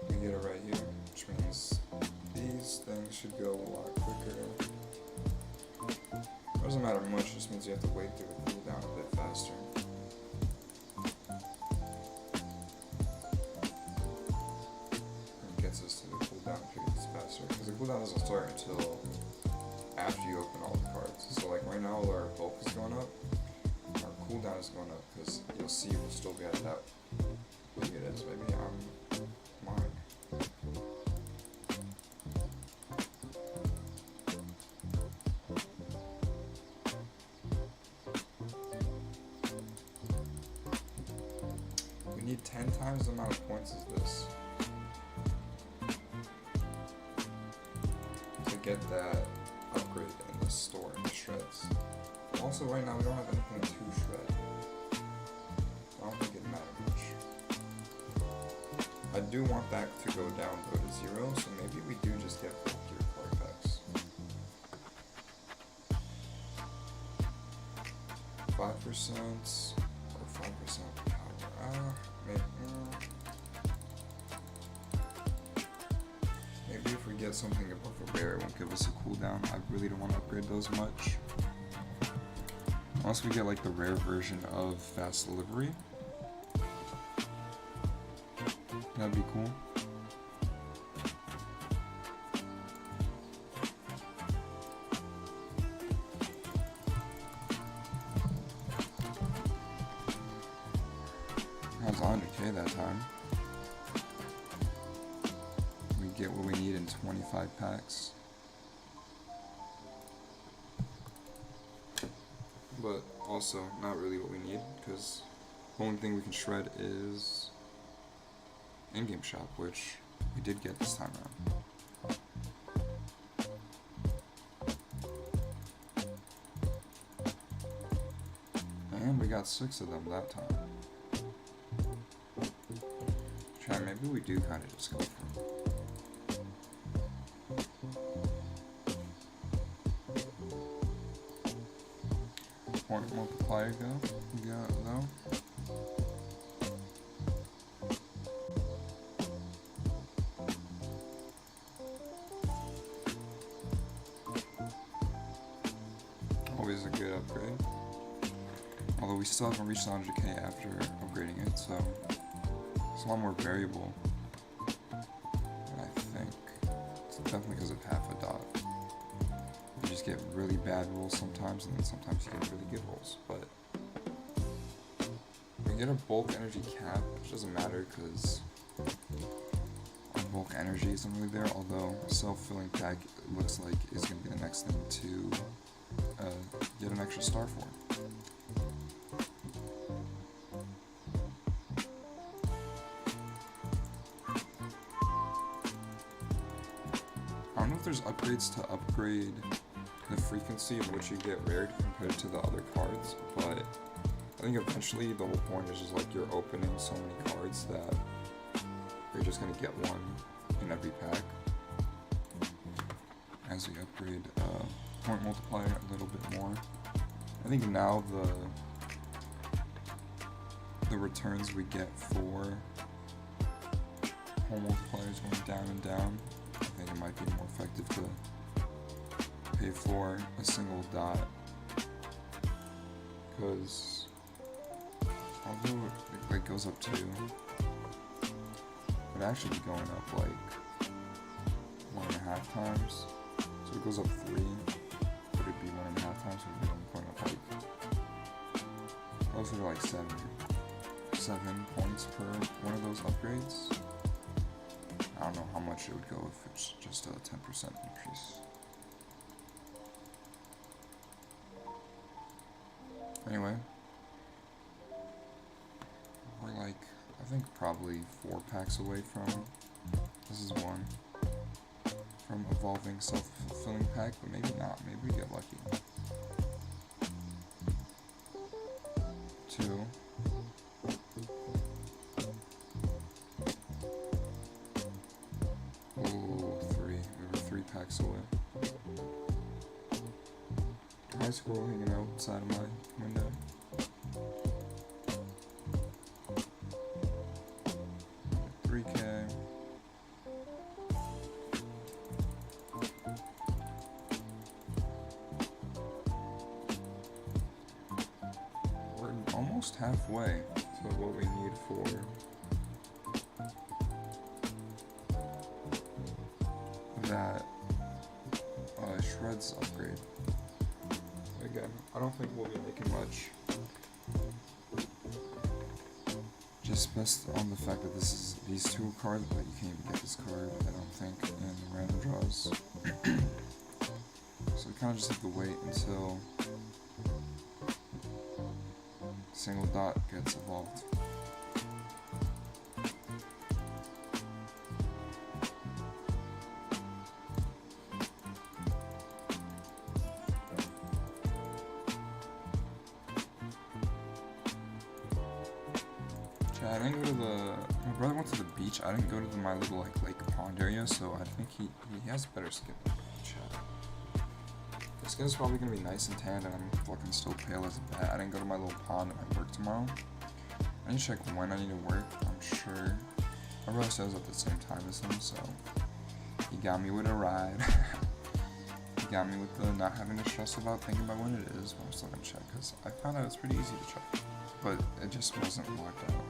we get it right here, which means these things should go a lot quicker. Doesn't matter much, just means you have to wait through the cooldown a bit faster. It gets us to the cooldown periods faster, because the cooldown doesn't start until after you open all the cards. So like right now our bulk is going up, our cooldown is going up, because you'll see we'll still be at that. Maybe it is, maybe I'm lying. We need 10 times the amount of points as this to get that upgrade in the store in the shreds. Also right now we don't have anything to shred. I don't think it matters much. I do want that to go down though to 0, so maybe we do just get bulkier card packs. 5% or 5% power. Maybe if we get something above a rare, it won't give us a cooldown. I really don't want to upgrade those much. Unless we get like the rare version of fast delivery. That'd be cool. I was 100k that time. We get what we need in 25 packs. But also not really what we need, because the only thing we can shred is in-game shop, which we did get this time around. And we got 6 of them that time. Try, maybe we do kind of just go for it. Point multiplier go, though. Always a good upgrade. Although we still haven't reached 100k after upgrading it, so it's a lot more variable. I think it's definitely because of half a dot. You just get really bad rolls sometimes, and then sometimes you get really good rolls. But we get a bulk energy cap, which doesn't matter because our bulk energy isn't really there. Although self-filling pack looks like is going to be the next thing to get an extra star for. I don't know if there's upgrades to upgrade the frequency of which you get rared compared to the other cards, but I think eventually the whole point is just like you're opening so many cards that you're just gonna get one in every pack. As we upgrade point multiplier a little bit more. I think now the returns we get for home multipliers going down and down. I think it might be more effective to pay for a single dot, because although it like goes up 2, it would actually be going up like 1.5 times. So it goes up 3, but it'd be 1.5 times, so it'd be going up like closer to like 7 points per one of those upgrades. I don't know how much it would go if it's just a 10% increase. Anyway, we're like, I think probably 4 packs away from This is one from evolving self-fulfilling pack, but maybe not. Maybe we get lucky. 2. Ooh, 3. We were 3 packs away. High squirrel hanging outside of my window. Almost halfway to what we need for that shreds upgrade. Again, I don't think we'll be making much. Just based on the fact that this is these 2 cards, but you can't even get this card, I don't think, in the random draws. So we kind of just have to wait until single dot gets evolved. I didn't go to my brother went to the beach. I didn't go to my little lake pond area, so I think he has better skin than me. The skin's probably gonna be nice and tan, and I'm fucking still pale as a bat. I didn't go to my little pond at my work tomorrow. I need to check when I need to work. I'm sure my brother says at the same time as him, so he got me with a ride. He got me with the not having to stress about thinking about when it is, but I'm still gonna check, because I found out it's pretty easy to check, but it just wasn't locked out.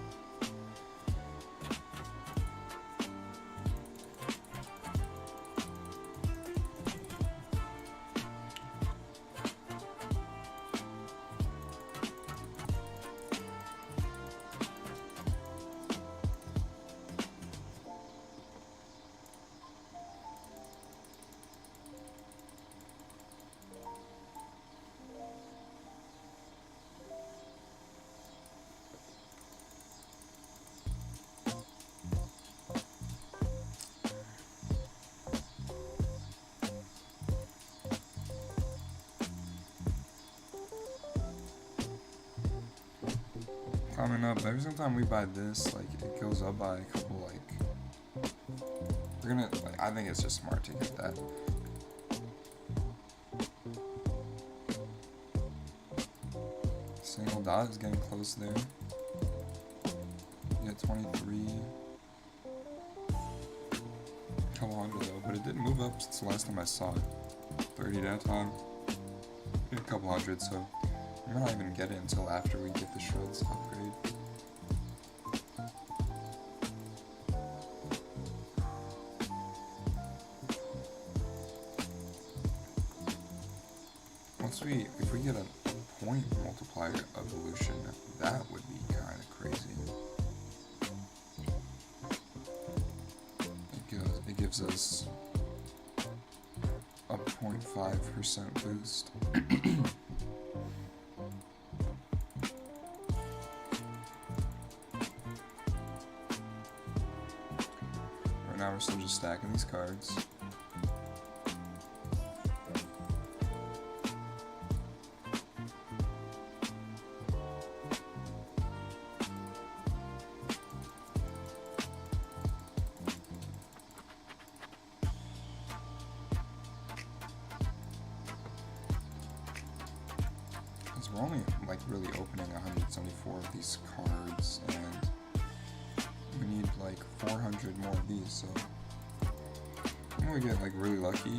Coming up, every single time we buy this, like, it goes up by a couple, like, we're gonna, like, I think it's just smart to get that. Single dot is getting close there. We got 23. A couple hundred though, but it didn't move up since the last time I saw it. 30 that time. A couple hundred, so we might not even get it until after we get the shreds upgrade. If we get a point multiplier evolution, that would be kind of crazy. It gives us a 0.5% boost. Right now we're still just stacking these cards. We're only like really opening 174 of these cards, and we need like 400 more of these, so when we get like really lucky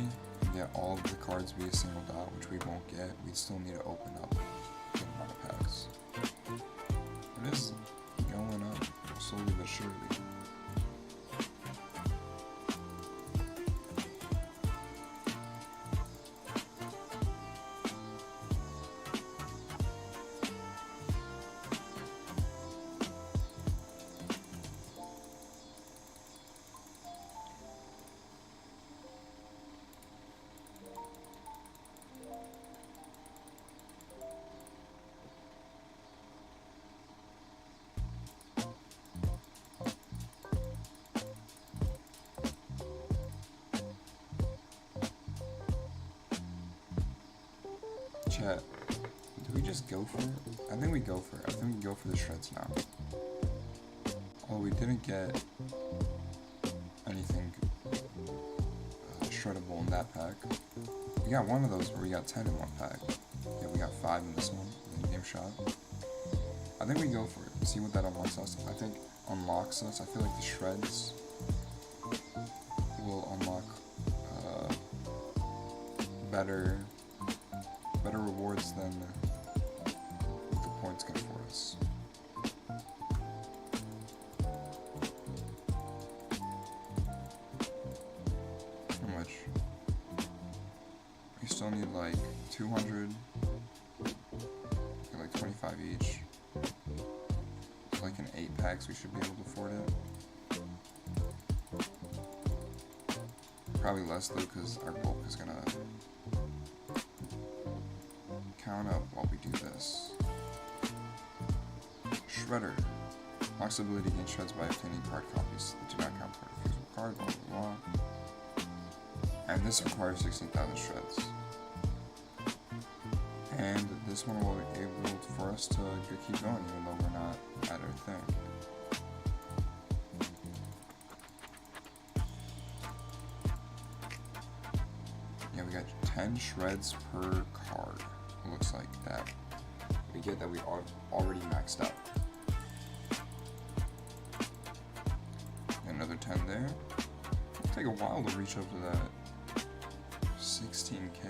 and get all of the cards via single dot, which we won't get, we still need to open up a good amount of packs. It is going up slowly but surely. Chat, do we just go for it? I think we go for it. I think we go for the shreds now. Oh, we didn't get anything shreddable in that pack. We got one of those where we got 10 in one pack. Yeah, we got 5 in this one, the game shot. I think we go for it. See what that unlocks us. I think unlocks us. I feel like the shreds will unlock better rewards than the points get for us. How much? We still need like 200, like 25 each. It's like in 8 packs we should be able to afford it. Probably less though, because our bulk is gonna count up while we do this. Shredder. Locks the ability to gain shreds by obtaining card copies that do not count toward a feasible card, blah blah blah. And this requires 16,000 shreds. And this one will be able for us to keep going even though we're not at our thing. Yeah, we got 10 shreds per card. It looks like that. We get that we are already maxed out. Another 10 there. It'll take a while to reach up to that 16k.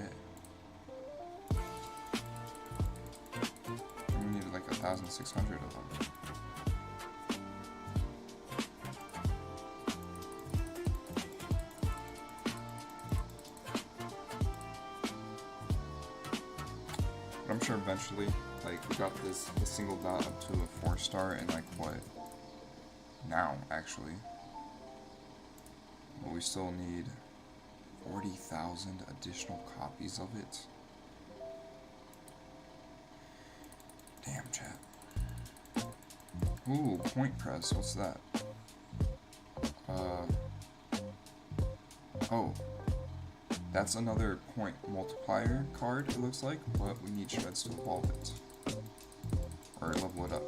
We needed like 1,600 of them. But I'm sure eventually, like, we got this single dot up to a 4-star in like what? Now, actually. But we still need 40,000 additional copies of it. Damn, chat. Ooh, point press. What's that? Oh. That's another point multiplier card, it looks like, but we need shreds to evolve it. Or level it up.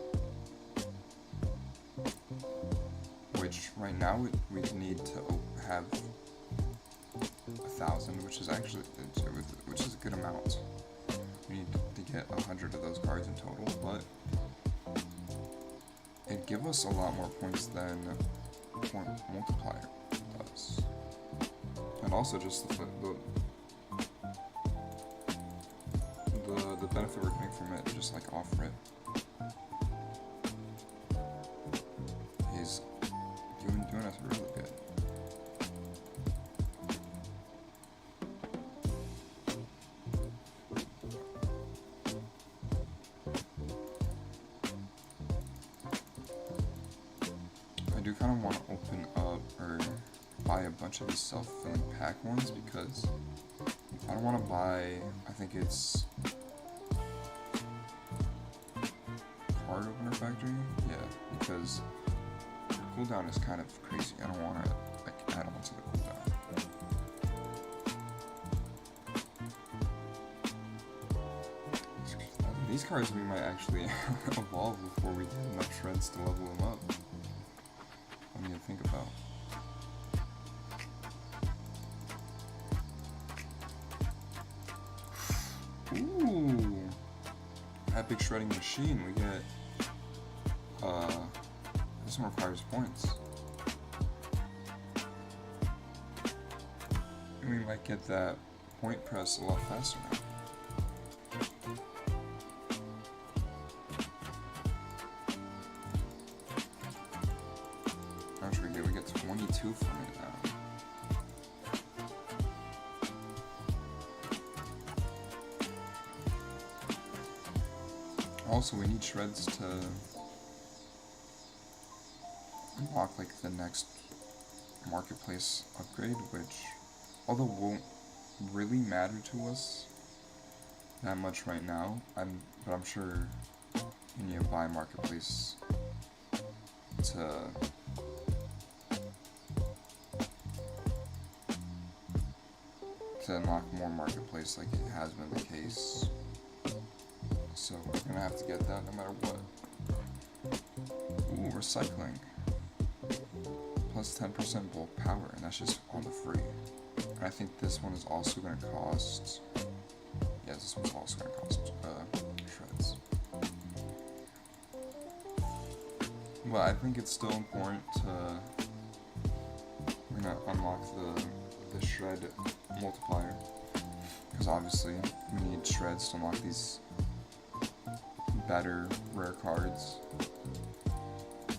Which, right now, we need to have 1,000, which is actually, which is a good amount. We need to get 100 of those cards in total, but it'd give us a lot more points than point multiplier does. And also just the benefit we're getting from it, just like off rip, is doing us really good. I do kind of want to open up or buy a bunch of these self-filling pack ones because I don't want to buy, I think it's card opener factory? Yeah, because the cooldown is kind of crazy. I don't want to like add on to the cooldown. These cards we might actually evolve before we get enough shreds to level them up. What do you think about? Ooh, epic shredding machine. We get this one requires points. And we might get that point press a lot faster now. How much we get? We get 22 from it now. Also, we need shreds to unlock like the next marketplace upgrade, which, although won't really matter to us that much right now, but I'm sure you need to buy marketplace to unlock more marketplace, like it has been the case So we're gonna have to get that no matter what. Ooh, recycling. Plus 10% bulk power, and that's just on the free. And I think this one is also gonna cost. Yeah, this one's also gonna cost shreds. But I think it's still important to. We're gonna unlock the shred multiplier. Because obviously we need shreds to unlock these better rare cards.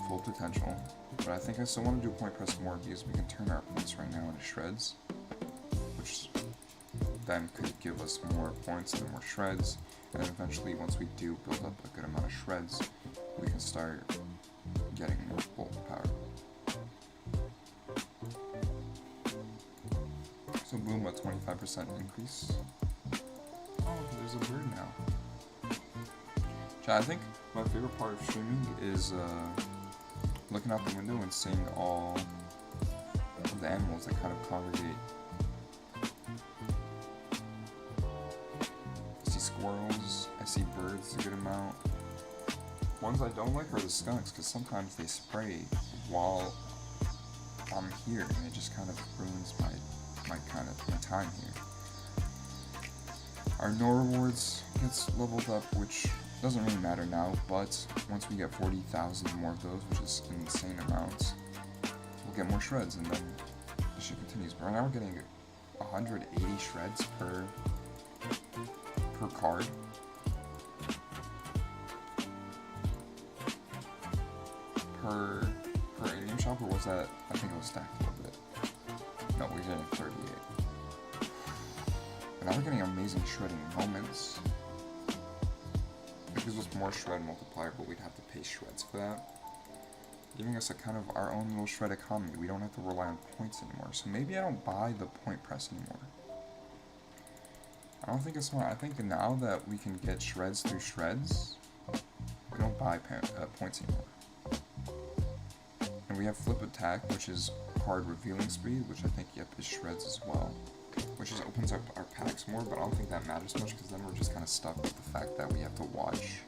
Full potential. But I think I still want to do point press more because we can turn our points right now into shreds. Which then could give us more points and more shreds. And then eventually once we do build up a good amount of shreds, we can start getting more bulk power. So boom, a 25% increase. Oh, there's a bird now. I think my favorite part of streaming is looking out the window and seeing all of the animals that kind of congregate. I see squirrels, I see birds a good amount. Ones I don't like are the skunks, because sometimes they spray while I'm here, and it just kind of ruins my time here. Our no rewards gets leveled up, which doesn't really matter now, but once we get 40,000 more of those, which is insane amounts, we'll get more shreds, and then the shit continues. But right now we're getting 180 shreds per card. Per in-game shop, or was that? I think it was stacked a little bit. No, we're getting 38. But now we're getting amazing shredding moments. It gives us more shred multiplier, but we'd have to pay shreds for that. Giving us a kind of our own little shred economy. We don't have to rely on points anymore. So maybe I don't buy the point press anymore. I don't think it's smart. I think now that we can get shreds through shreds, we don't buy points anymore. And we have flip attack, which is card revealing speed, which I think, yep, is shreds as well. Which just opens up our packs more, but I don't think that matters much, because then we're just kind of stuck with the fact that we have to watch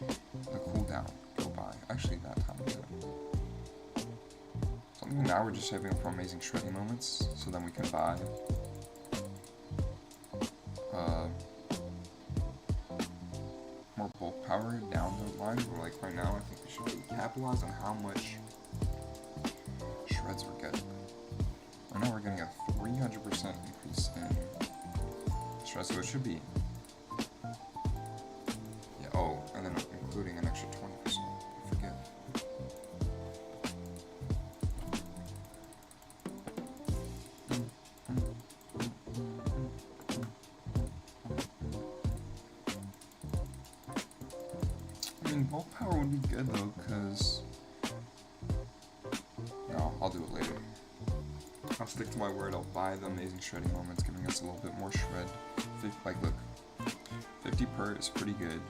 the cooldown go by. Actually, that time we did. So I think now we're just saving up for amazing shredding moments, so then we can buy more bulk power down the line. But like right now, I think we should really capitalize on how much shreds we're getting. Right now we're getting a 300% increase in shreds, so it should be, yeah, oh, and then including an extra 20%, I forget. I mean, bulk power would be good though, because, no, I'll do it later. I'll stick to my word, I'll buy the amazing shredding moments, giving us a little bit more shred. Like, look, 50 per is pretty good.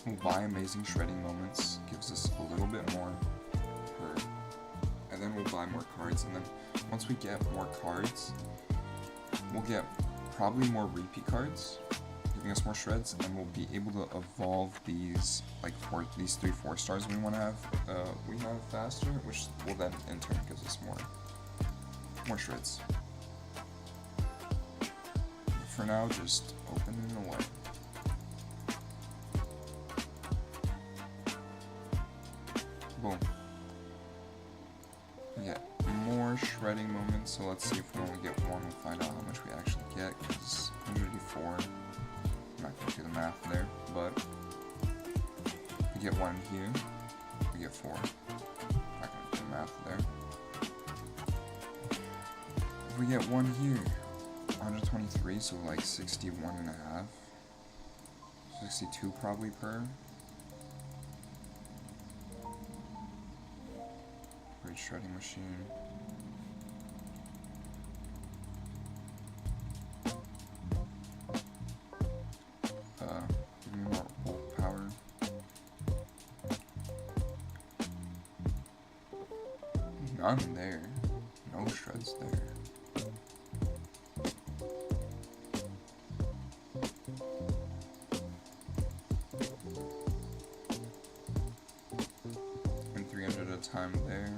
We'll buy amazing shredding moments, gives us a little bit more per. And then we'll buy more cards, and then once we get more cards, we'll get probably more repeat cards, giving us more shreds, and we'll be able to evolve these, like, these 3 4-stars we want to have, faster, which will then in turn gives us more shreds. For now, just opening away. Boom. We get more shredding moments, so let's see if we only get one, we'll find out how much we actually get, because 184, I'm not going to do the math there, but we get one here, we get 4, not going to do the math there. If we get one here, 123, so like 61 and a half, 62 probably per. Great shredding machine. Give me more bulk power. None there. No shreds there. of time there.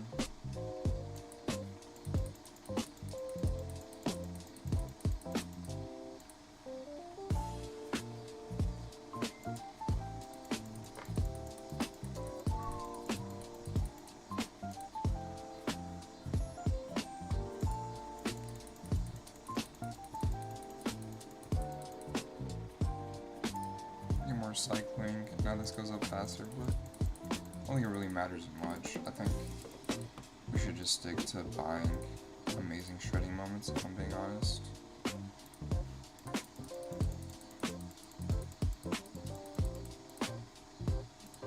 Cycling. Now this goes up faster, but I don't think it really matters much. I think we should just stick to buying amazing shredding moments, if I'm being honest.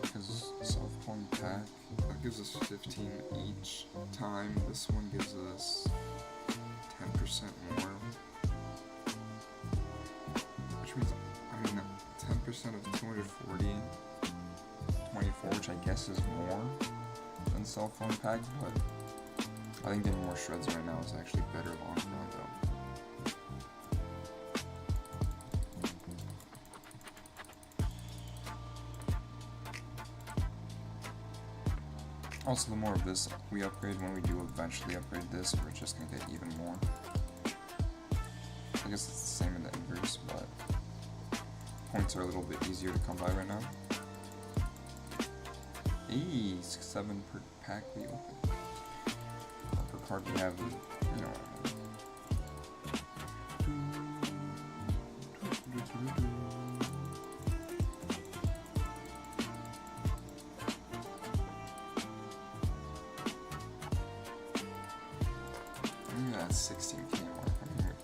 Because self-pulling pack, that gives us 15 each time. This one gives us 10% more. Which means, 10% of 240, 24, which I guess is more than cell phone pack, but I think getting more shreds right now is actually better long run though. Also, the more of this we upgrade, when we do eventually upgrade this, we're just going to get even more. I guess it's the same in the inverse, but points are a little bit easier to come by right now. 7 per pack we open. Or per card we have, you know. I think that's 16k mark.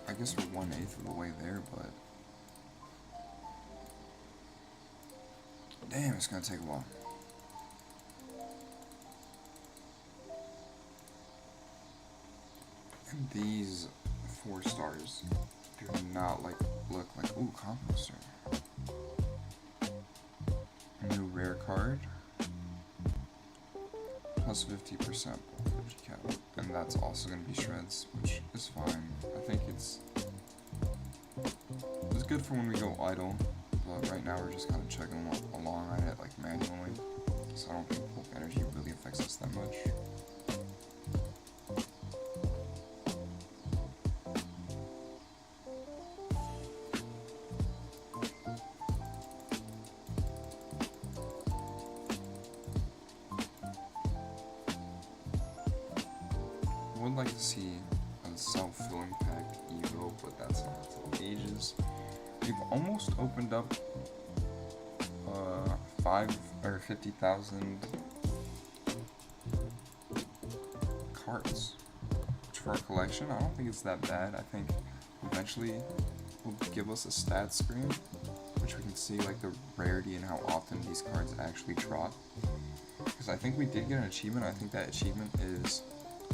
I guess we're 1/8 of the way there, but damn, it's gonna take a while. And these 4 stars do not look like ooh, composter. New rare card. Plus 50% cap. And that's also gonna be shreds, which is fine. I think it's good for when we go idle. But right now we're just kind of chugging along on it like manually, so I don't think bulk energy really affects us that much. I would like to see a self-filling pack Evo, but that's not until ages. We've almost opened up 5 or 50,000 cards. Which for our collection, I don't think it's that bad. I think eventually will give us a stat screen, which we can see like the rarity and how often these cards actually drop. Because I think we did get an achievement. I think that achievement is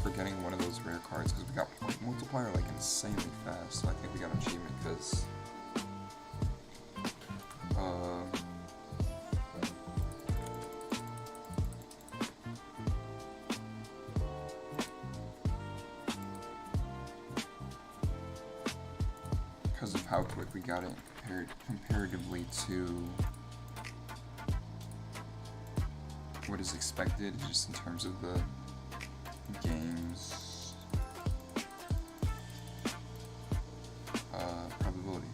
for getting one of those rare cards, because we got point multiplier like insanely fast. So I think we got an achievement because of how quick we got it comparatively to what is expected, just in terms of the game's probability.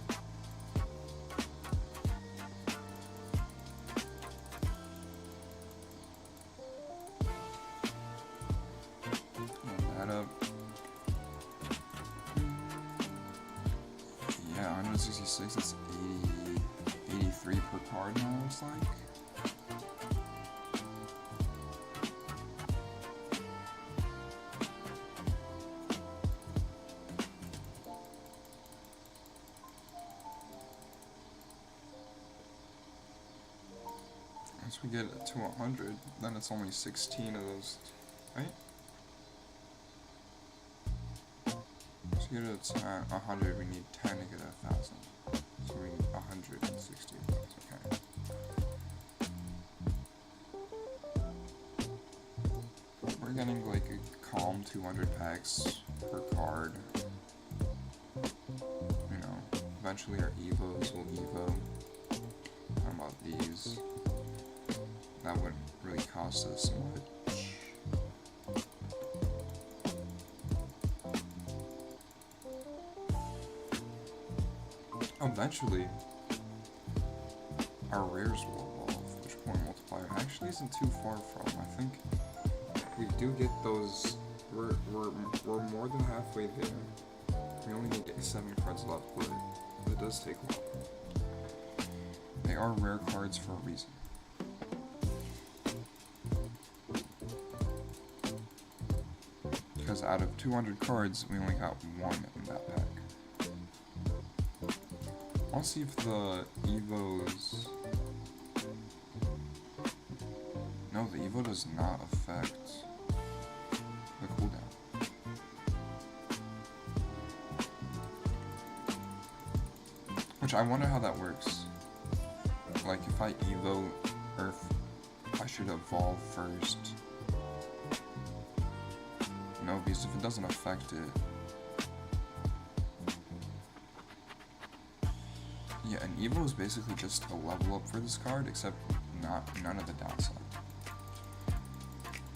Add that up. Yeah, 166, that's 83 per card now, it looks like. Once we get it to 100, then it's only 16 of those, right? To get it to 100, we need 10 to get 1,000. So we need 160 of those, okay. We're getting like a calm 200 packs per card. You know, eventually our Evos will Evo. How about these? That wouldn't really cost us much. eventually, our rares will evolve, which point multiplier actually isn't too far from. I think we do get those. We're more than halfway there. We only need 7 cards left, but it does take long. They are rare cards for a reason. Because out of 200 cards, we only got 1 in that pack. I'll see if the Evos... No, the Evo does not affect the cooldown. Which I wonder how that works. Like if I Evo, or if I should evolve first. No, because if it doesn't affect it... Yeah, an Evo is basically just a level up for this card, except none of the downside.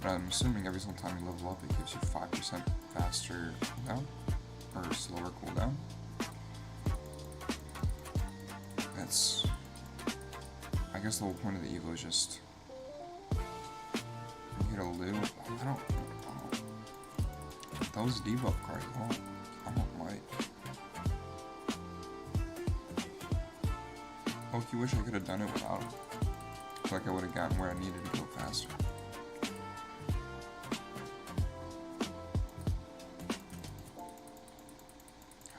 But I'm assuming every single time you level up, it gives you 5% faster cooldown, or slower cooldown. That's... I guess the whole point of the Evo is just... You get a little... I don't... Those debuff cards, I don't like. Loki, wish I could have done it without them. I feel like I would have gotten where I needed to go faster.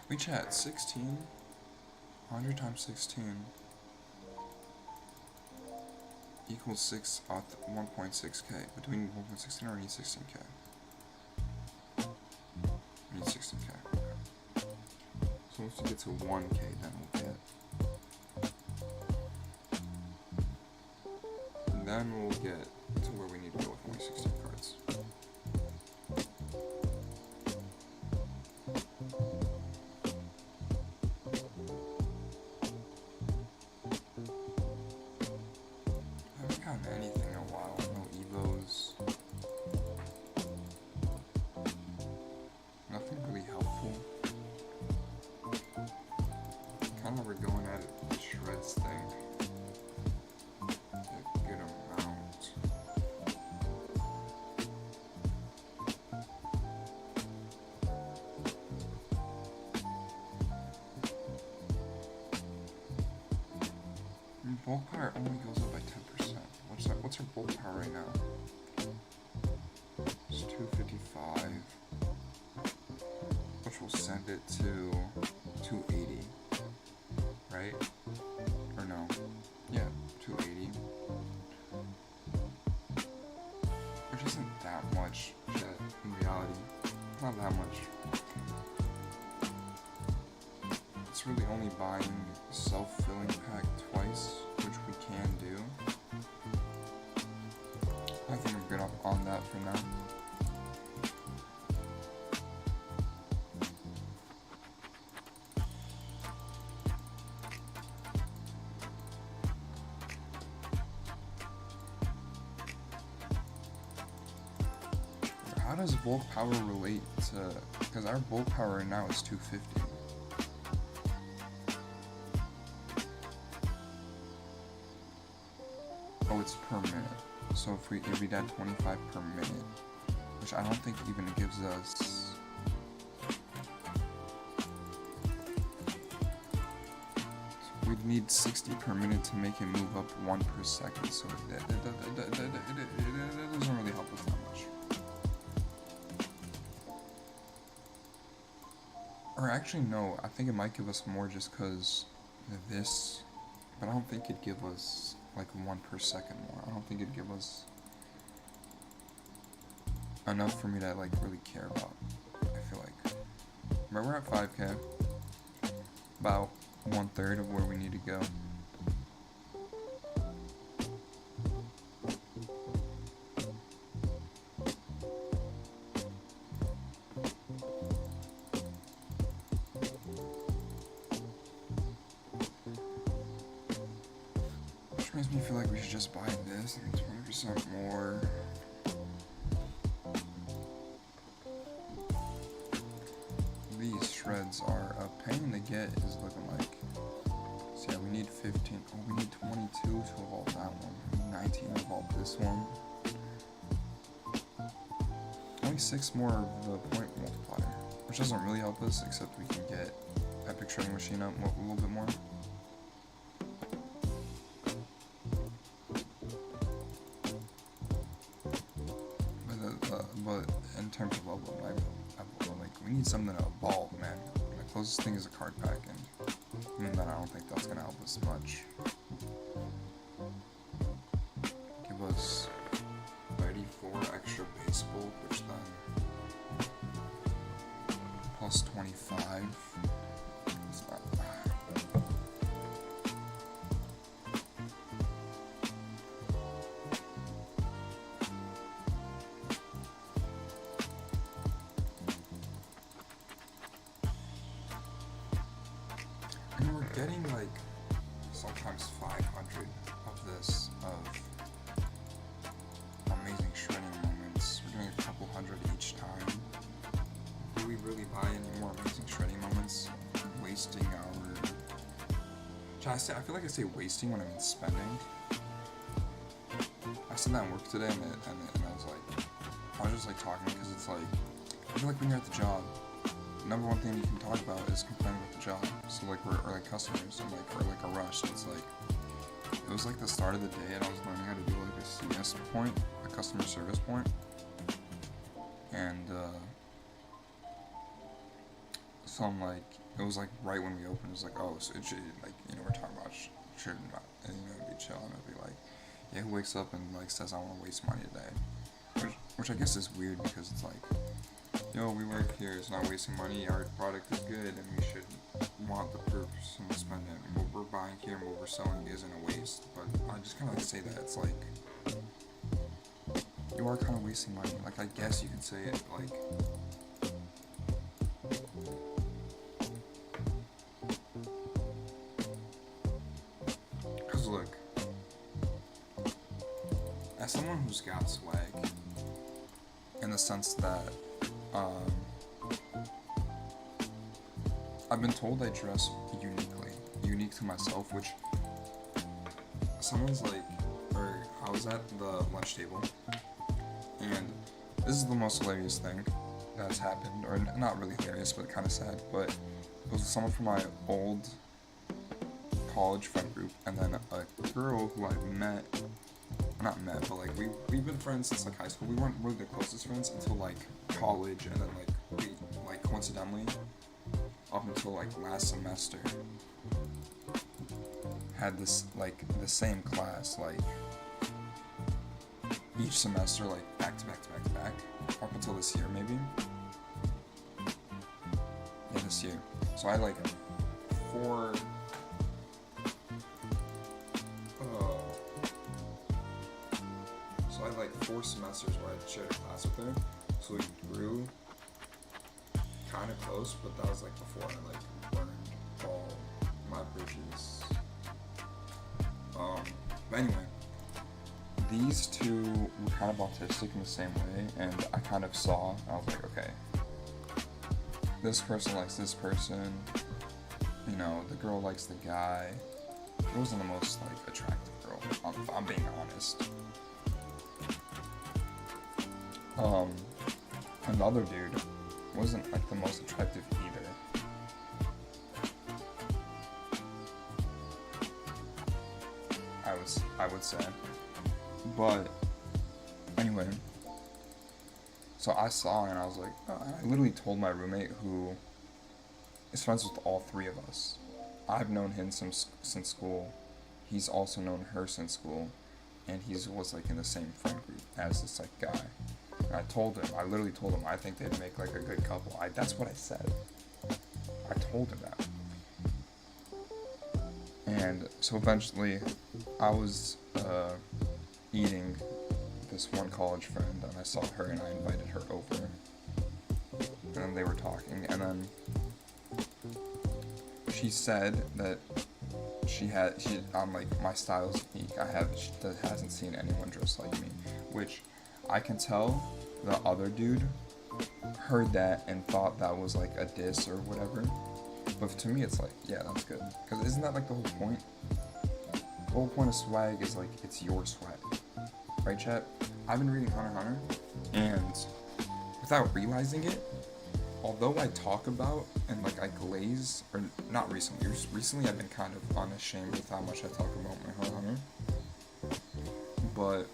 We chat 16. 100 times 16 equals 6 at 1.6k. Between 1.16 or need 16k. Need 16k. Okay. So once we get to 1k, then we'll get. And then we'll get to where we need to go with only 16 cards. I haven't gotten anything in a while. No Evos. Nothing really helpful. Kind of we're going at it with the shreds thing. A good amount. Bulk power only goes up by 10%. What's our bulk power right now? It's 255. Which will send it to 280, right? Or no? Yeah, 280. Which isn't that much, in reality. Not that much. It's really only buying self-filling pack twice, which we can do. I think we're good on that for now. How does bulk power relate to... Because our bulk power right now is 250. Oh, it's per minute. So if we add 25 per minute, which I don't think even gives us... We'd need 60 per minute to make it move up 1 per second, so it doesn't really help us that much. Or actually, no, I think it might give us more just because this, but I don't think it'd give us like 1 per second more. I don't think it'd give us enough for me to like really care about, I feel like. But we're at 5k, about 1/3 of where we need to go. Which makes me feel like we should just buy this and 20% more. These shreds are a pain to get, is looking like. So yeah, we need 15. Oh, we need 22 to evolve that one. We need 19 to evolve this one. Only 6 more of the point multiplier, which doesn't really help us, except we can get Epic Shredding Machine up a little bit more. But in terms of level, like, we need something to evolve, man. The closest thing is a card pack, and even then, I don't think that's gonna help us much. Give us 34 extra base bulk, which then plus 25. It's not. And we're getting like sometimes 500 of this, of amazing shredding moments. We're doing a couple hundred each time. Do we really buy any more amazing shredding moments? Wasting our... I feel like I say wasting when I mean spending. I said that in work today, and I was just like talking, because it's like, I feel like when you're at the job, number one thing you can talk about is complaining about the job. So like or like customers, and like, or like a rush. It's like, it was like the start of the day, and I was learning how to do like a CS point, a customer service point, and so I'm like, it was like right when we opened, it was like, oh, so it should, like, you know, we're talking about should not, and you know, it'd be chill, and it'd be like, yeah, who wakes up and like says I want to waste money today, which I guess is weird, because it's like, yo, we work here, it's not wasting money, our product is good, and we should want the perks and spend it. What we're buying here and what we're selling isn't a waste, but I just kind of like say that, it's like, you are kind of wasting money. Like, I guess you could say it, like, because look, as someone who's got swag, in the sense that, I've been told I dress unique to myself, which someone's like, or I was at the lunch table, and this is the most hilarious thing that's happened, or not really hilarious, but kind of sad, but it was someone from my old college friend group, and then a girl who I met, not met, but like we've been friends since like high school. We weren't really the closest friends until like college, and then like we like coincidentally up until like last semester had this like the same class like each semester, like back to back to back to back, up until this year maybe. Yeah, this year. So I had like 4 so I had like 4 semesters where I shared a class with her, so we grew kind of close, but that was like before I like burned all my bridges. But anyway, these two were kind of autistic in the same way, and I kind of saw, I was like, okay, this person likes this person, you know, the girl likes the guy. It wasn't the most like attractive girl, if I'm being honest. Another dude wasn't like the most attractive either. I would say. But anyway, so I saw and I was like, I literally told my roommate, who is friends with all 3 of us. I've known him since school. He's also known her since school, and he was like in the same friend group as this like guy. And I literally told him, I think they'd make like a good couple. That's what I said. I told him that. And so eventually, I was eating this one college friend, and I saw her, and I invited her over. And then they were talking, and then she said that I'm like, my style is unique. She hasn't seen anyone dressed like me, which I can tell the other dude heard that and thought that was like a diss or whatever. But to me, it's like, yeah, that's good. Because isn't that like the whole point? The whole point of swag is like, it's your swag. Right, chat? I've been reading Hunter x Hunter, and without realizing it, although I talk about and like I glaze, or not recently, recently I've been kind of unashamed with how much I talk about my Hunter x Hunter. But,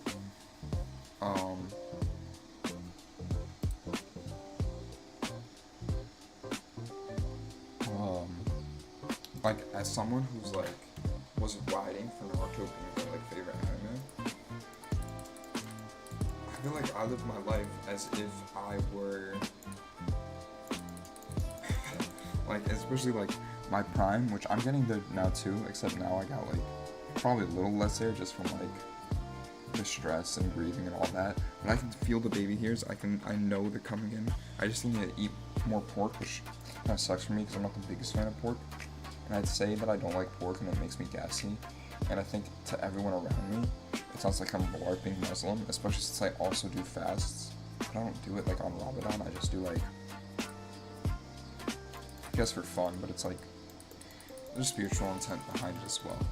like, as someone who's like, was writing for Naruto being my like favorite anime, I feel like I live my life as if I were, like, especially like my prime, which I'm getting there now too, except now I got like, probably a little less there just from like, the stress and breathing and all that, but I can feel the baby hairs. I know they're coming in. I just need to eat more pork, which kind of sucks for me because I'm not the biggest fan of pork. And I'd say that I don't like pork and it makes me gassy. And I think to everyone around me, it sounds like I'm LARPing Muslim, especially since I also do fasts. But I don't do it like on Ramadan. I just do like, I guess for fun, but it's like there's spiritual intent behind it as well.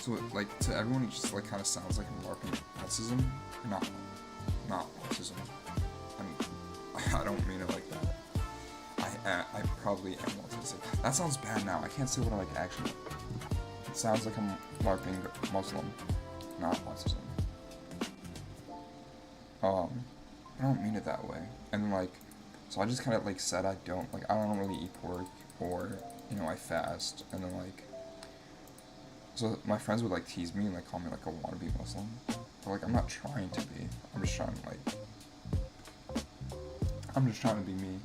So, like, to everyone, it just, like, kind of sounds like I'm LARPing autism. Not autism. I don't mean it like that. I probably am autistic. That sounds bad now. I can't say what I, like, actually... It sounds like I'm LARPing Muslim, not autism. I don't mean it that way. And, like, so I just kind of, like, said I don't really eat pork, or, you know, I fast, and then, like... So my friends would like tease me and like call me like a wannabe Muslim, but like I'm not trying to be. I'm just trying to be me.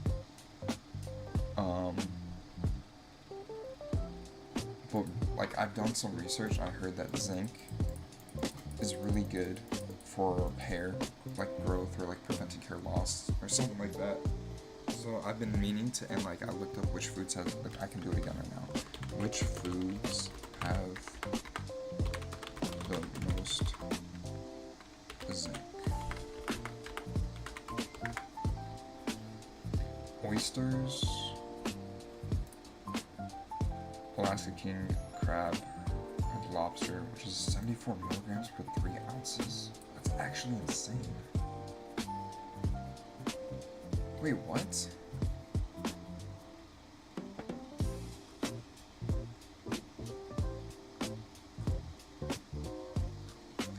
But like I've done some research. I heard that zinc is really good for hair, like growth or like preventing hair loss or something like that. So I've been meaning to, and like I looked up which foods have. Like, I can do it again right now. Which foods have the most zinc? Oysters, Alaska king crab, and lobster, which is 74 milligrams per 3 ounces. That's actually insane. Wait, what?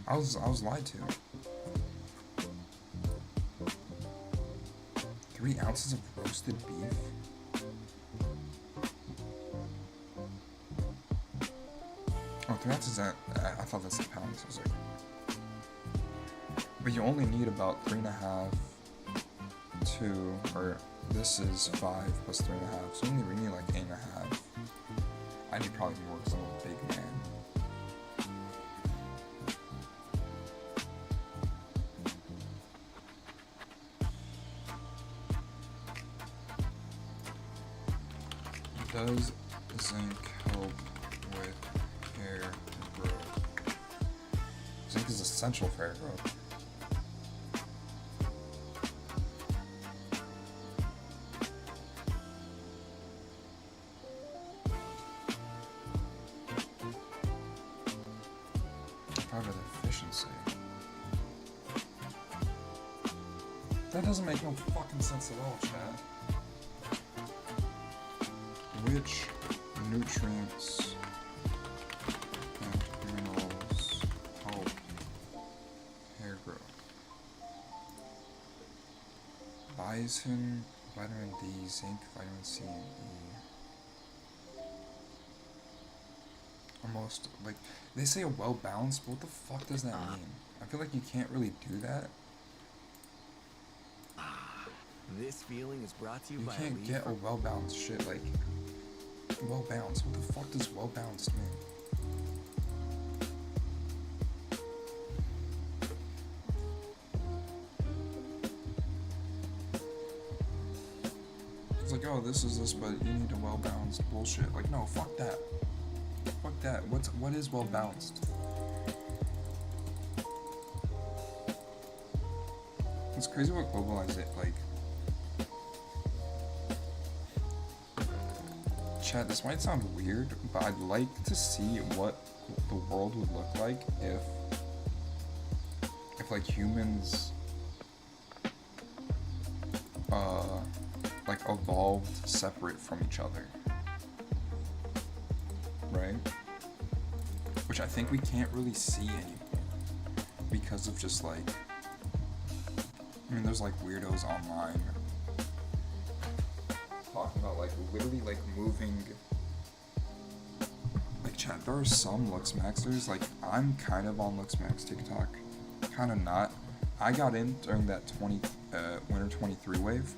I was lied to. 3 ounces of roasted beef? Oh, 3 ounces I thought that's in pounds. I was like... But you only need about 3.5, 2, or this is 5 plus 3.5, so you only need like 8.5. I need probably more because I'm a big man. Does zinc help with hair growth? Zinc is essential for hair growth. Private efficiency. That doesn't make no fucking sense at all, Chad. Which nutrients and minerals help hair growth? Bison, vitamin D, zinc, vitamin C, and E. Almost, like, they say a well-balanced, but what the fuck does that mean? I feel like you can't really do that. This feeling is brought to you by You can't get a well-balanced shit, like... Well-balanced. What the fuck does well-balanced mean? It's like, oh, this is this, but you need a well-balanced bullshit. Like, no, fuck that. Fuck that. What is well-balanced? It's crazy what globalized it, like... Chad, this might sound weird, but I'd like to see what the world would look like if like humans like evolved separate from each other, right? Which I think we can't really see anymore because of just like, I mean, there's like weirdos online talking about like literally like moving. Like, chat, there are some Luxmaxers, like I'm kind of on Luxmax TikTok, kind of not. I got in during that winter 23 wave,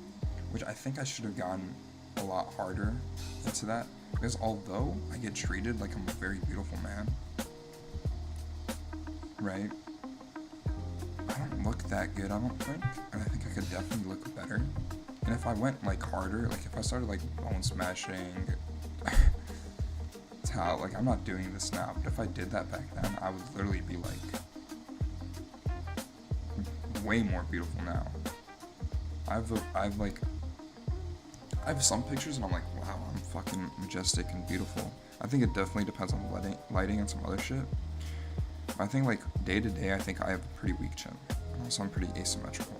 which I think I should have gotten a lot harder into that, because although I get treated like I'm a very beautiful man, right? I don't look that good, I don't think, and I think I could definitely look better. And if I went like harder, like if I started like bone smashing, like I'm not doing this now, but if I did that back then, I would literally be like way more beautiful now. I have some pictures and I'm like, wow, I'm fucking majestic and beautiful. I think it definitely depends on the lighting and some other shit. I think like day to day, I think I have a pretty weak chin. Also, I'm pretty asymmetrical.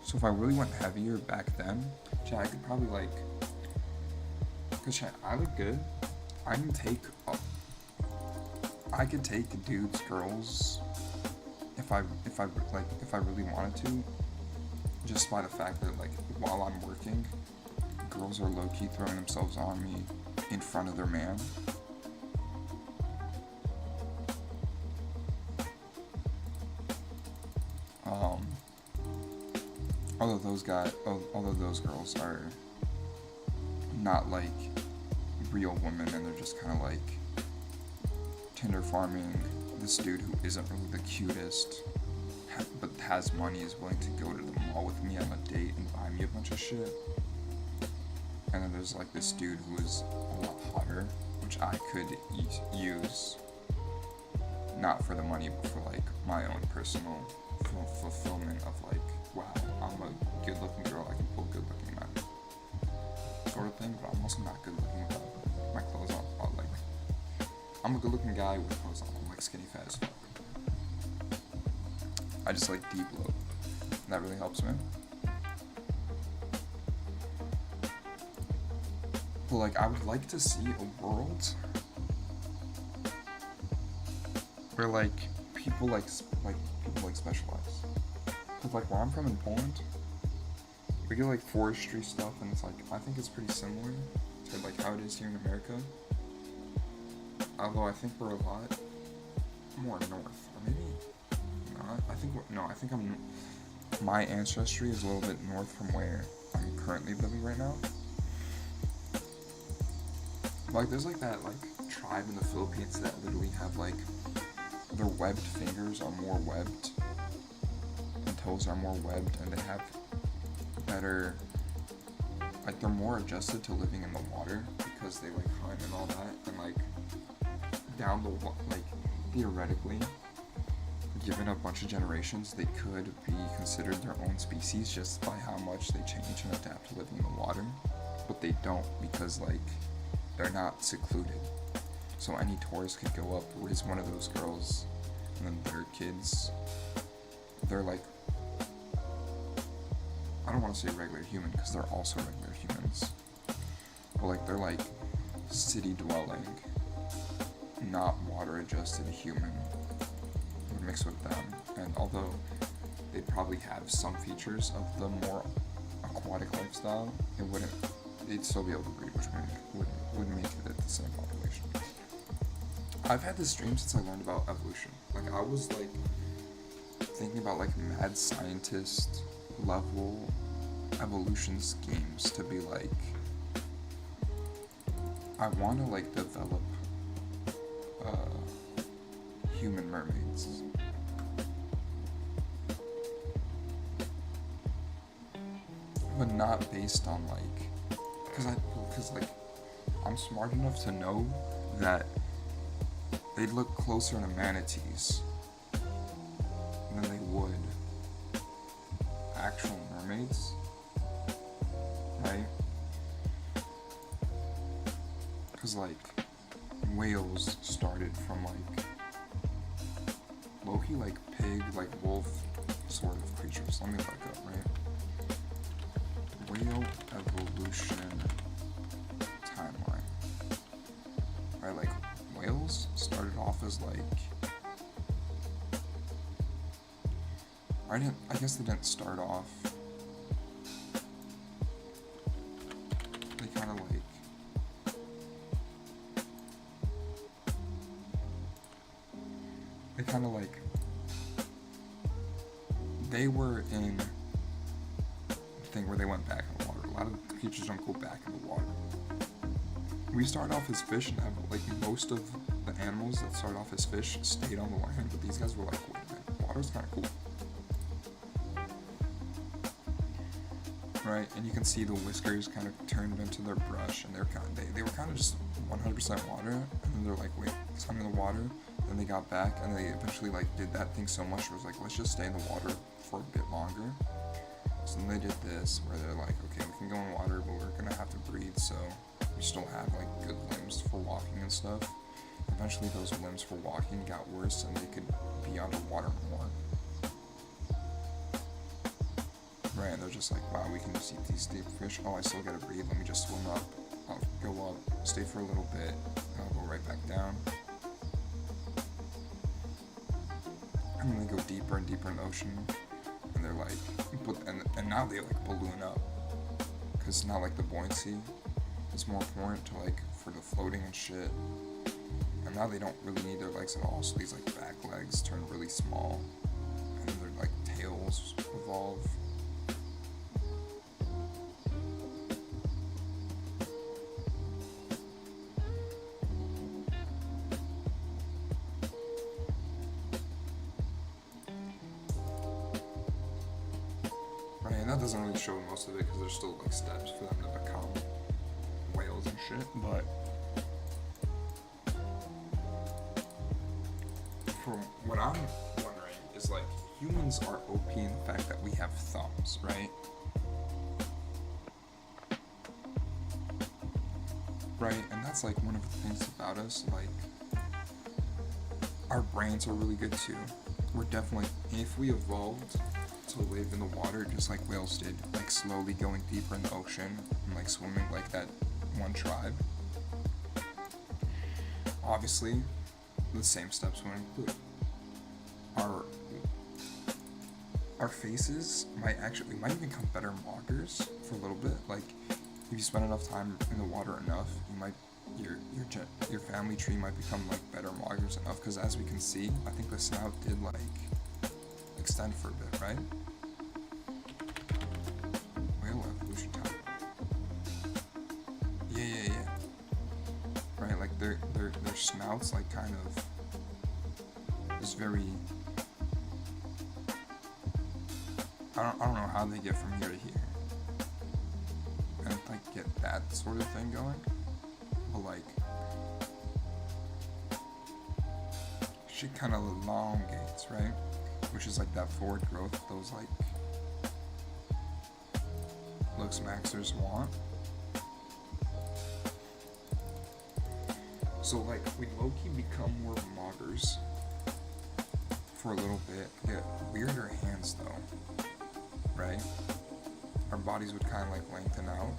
So if I really went heavier back then, I could probably like, cause I look good. I could take dudes, girls, if I really wanted to, just by the fact that like while I'm working, girls are low key throwing themselves on me in front of their man. Although those girls are not like real women and they're just kind of like Tinder farming this dude who isn't really the cutest, but has money, is willing to go to the mall with me on a date and buy me a bunch of shit. And then there's like this dude who is a lot hotter, which I could use, not for the money, but for like my own personal fulfillment of like, wow, I'm a good looking girl, I can pull good looking men, sort of thing. But I'm also not good looking without my clothes on. Like, I'm a good looking guy with clothes on. I'm like skinny fat as fuck. I just like deep low. That really helps me. But like, I would like to see a world where like people specialize. Cause like where I'm from in Poland, we get like forestry stuff, and it's like, I think it's pretty similar to like how it is here in America. Although I think we're a lot more north, or maybe not. I think my ancestry is a little bit north from where I'm currently living right now. Like there's like that like tribe in the Philippines that literally have like their webbed fingers are more webbed and toes are more webbed, and they have better, like they're more adjusted to living in the water because they like hunt and all that, and like down the like theoretically, given a bunch of generations, they could be considered their own species just by how much they change and adapt to living in the water, but they don't, because like they're not secluded. So any tourist could go up, raise one of those girls, and then their kids, they're like, I don't want to say regular human because they're also regular humans, but like they're like city dwelling, not water adjusted human would mix with them. And although they'd probably have some features of the more aquatic lifestyle, they'd still be able to breed, which would make it the same population. I've had this dream since I learned about evolution. Like I was like thinking about like mad scientist level evolution schemes to be like, I want to like develop human mermaids. But not based on like, because like I'm smart enough to know that they'd look closer to manatees than they would actual mermaids, right? Because, like, whales started from, like, low-key, like, pig, like, wolf sort of creatures. Let me look up, right? Whale evolution timeline. Right, like, whales started off as, like, I guess they didn't start off. They kind of like. They kind of like. They were in the thing where they went back in the water. A lot of creatures don't go back in the water. We start off as fish, and like most of the animals that start off as fish stayed on the land, but these guys were like, wait a minute, water's kind of cool. Right, and you can see the whiskers kind of turned into their brush, and they were kind of just 100% water, and then they're like, wait, it's under the water. Then they got back, and they eventually like did that thing so much, it was like, let's just stay in the water for a bit longer. So then they did this, where they're like, okay, we can go in water, but we're gonna have to breathe, so we still have like good limbs for walking and stuff. Eventually, those limbs for walking got worse, and they could be underwater more. Right, and they're just like, wow, we can just eat these deep fish. Oh, I still gotta breathe. Let me just swim up. I'll go up, stay for a little bit, and I'll go right back down. And then they go deeper and deeper in the ocean, and they're like, and now they like balloon up, because now like the buoyancy is more important to like for the floating and shit. And now they don't really need their legs at all, so these like back legs turn really small, and then their like tails evolve. And that doesn't really show most of it because there's still like steps for them to become whales and shit, but from what I'm wondering is like humans are OP in the fact that we have thumbs, right? Right, and that's like one of the things about us, like our brains are really good too. We're definitely, if we evolved to live in the water just like whales did, like slowly going deeper in the ocean and like swimming like that one tribe, obviously the same steps would include our faces might even become better walkers for a little bit. Like if you spend enough time in the water enough, you might your family tree might become like better walkers enough, because as we can see, I think the snout did like extend for a bit, right? Whale evolution time. Yeah. Right, like their snouts like kind of is very. I don't know how they get from here to here, and like get that sort of thing going, but like shit kind of elongates, right? Which is like that forward growth those like looks maxers want. So like we low-key become more moggers for a little bit, get weirder hands though, right? Our bodies would kind of like lengthen out.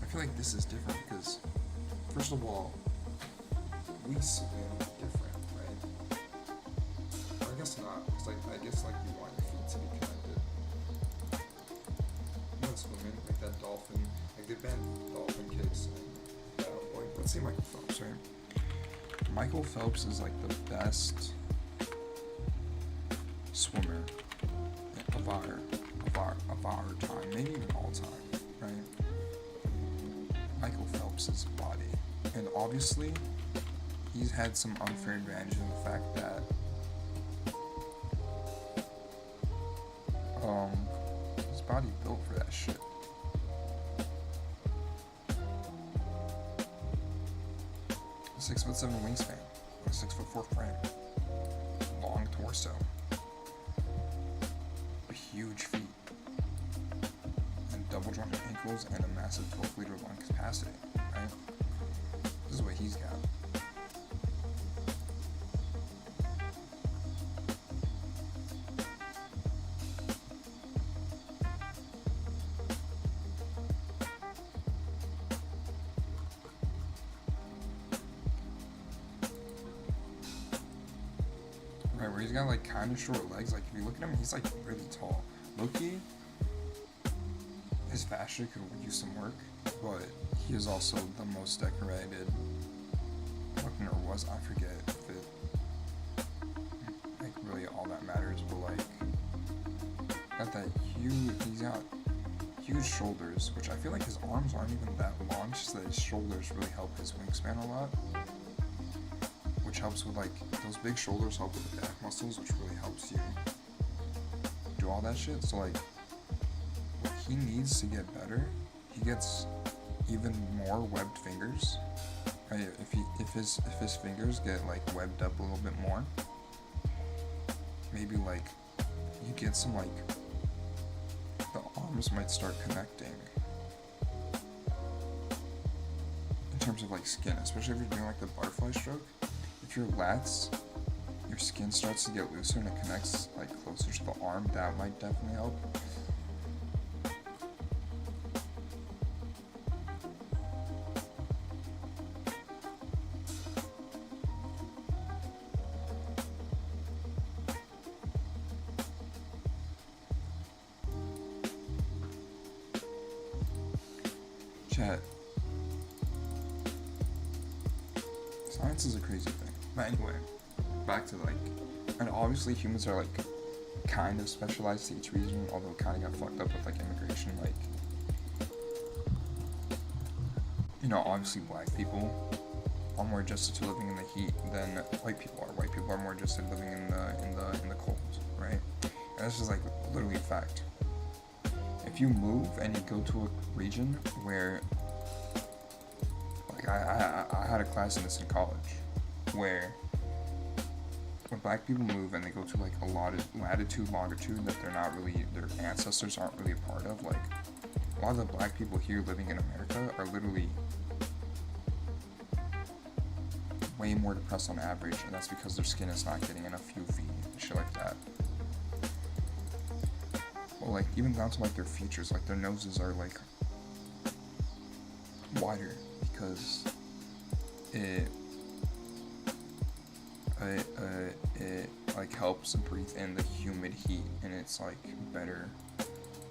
I feel like this is different because first of all, we swim different, right? Or I guess not, because like I guess like you want your feet to be connected. You want swimming like that dolphin, like they banned dolphin kicks and like let's say Michael Phelps, right? Michael Phelps is like the best swimmer of our time, maybe even all time, right? Michael Phelps' body, and obviously he's had some unfair advantage in the fact that his body built for that shit. A 6'7" wingspan, a 6'4" frame, long torso, huge feet, and double jointed ankles, and a massive 12-liter lung capacity, right? This is what he's got. Right, where he's got like kind of short legs. Like if you look at him, he's like really tall. Low-key, his fashion could use some work, but he is also the most decorated looking, or was, I forget if it like really all that matters, but like got that he's got huge shoulders, which I feel like his arms aren't even that long, just that his shoulders really help his wingspan a lot, which helps with like those big shoulders help with the back muscles, which really helps you do all that shit. So like what he needs to get better, he gets even more webbed fingers. Right? If his fingers get like webbed up a little bit more, maybe like you get some like the arms might start connecting in terms of like skin, especially if you're doing like the butterfly stroke. If your lats, your skin starts to get looser and it connects like closer to the arm, that might definitely help. Chat. Science is a crazy thing. But anyway, back to like, and obviously humans are like kind of specialized to each region, although it kind of got fucked up with like immigration. Like, you know, obviously black people are more adjusted to living in the heat than white people are. White people are more adjusted to living in the cold, right? And this is like literally a fact. If you move and you go to a region where, like I had a class in this in college, where when black people move and they go to like a lot of latitude, longitude that they're not really, their ancestors aren't really a part of, like a lot of the black people here living in America are literally way more depressed on average, and that's because their skin is not getting enough UV and shit like that. Well, like even down to like their features, like their noses are like wider because it like helps breathe in the humid heat, and it's like better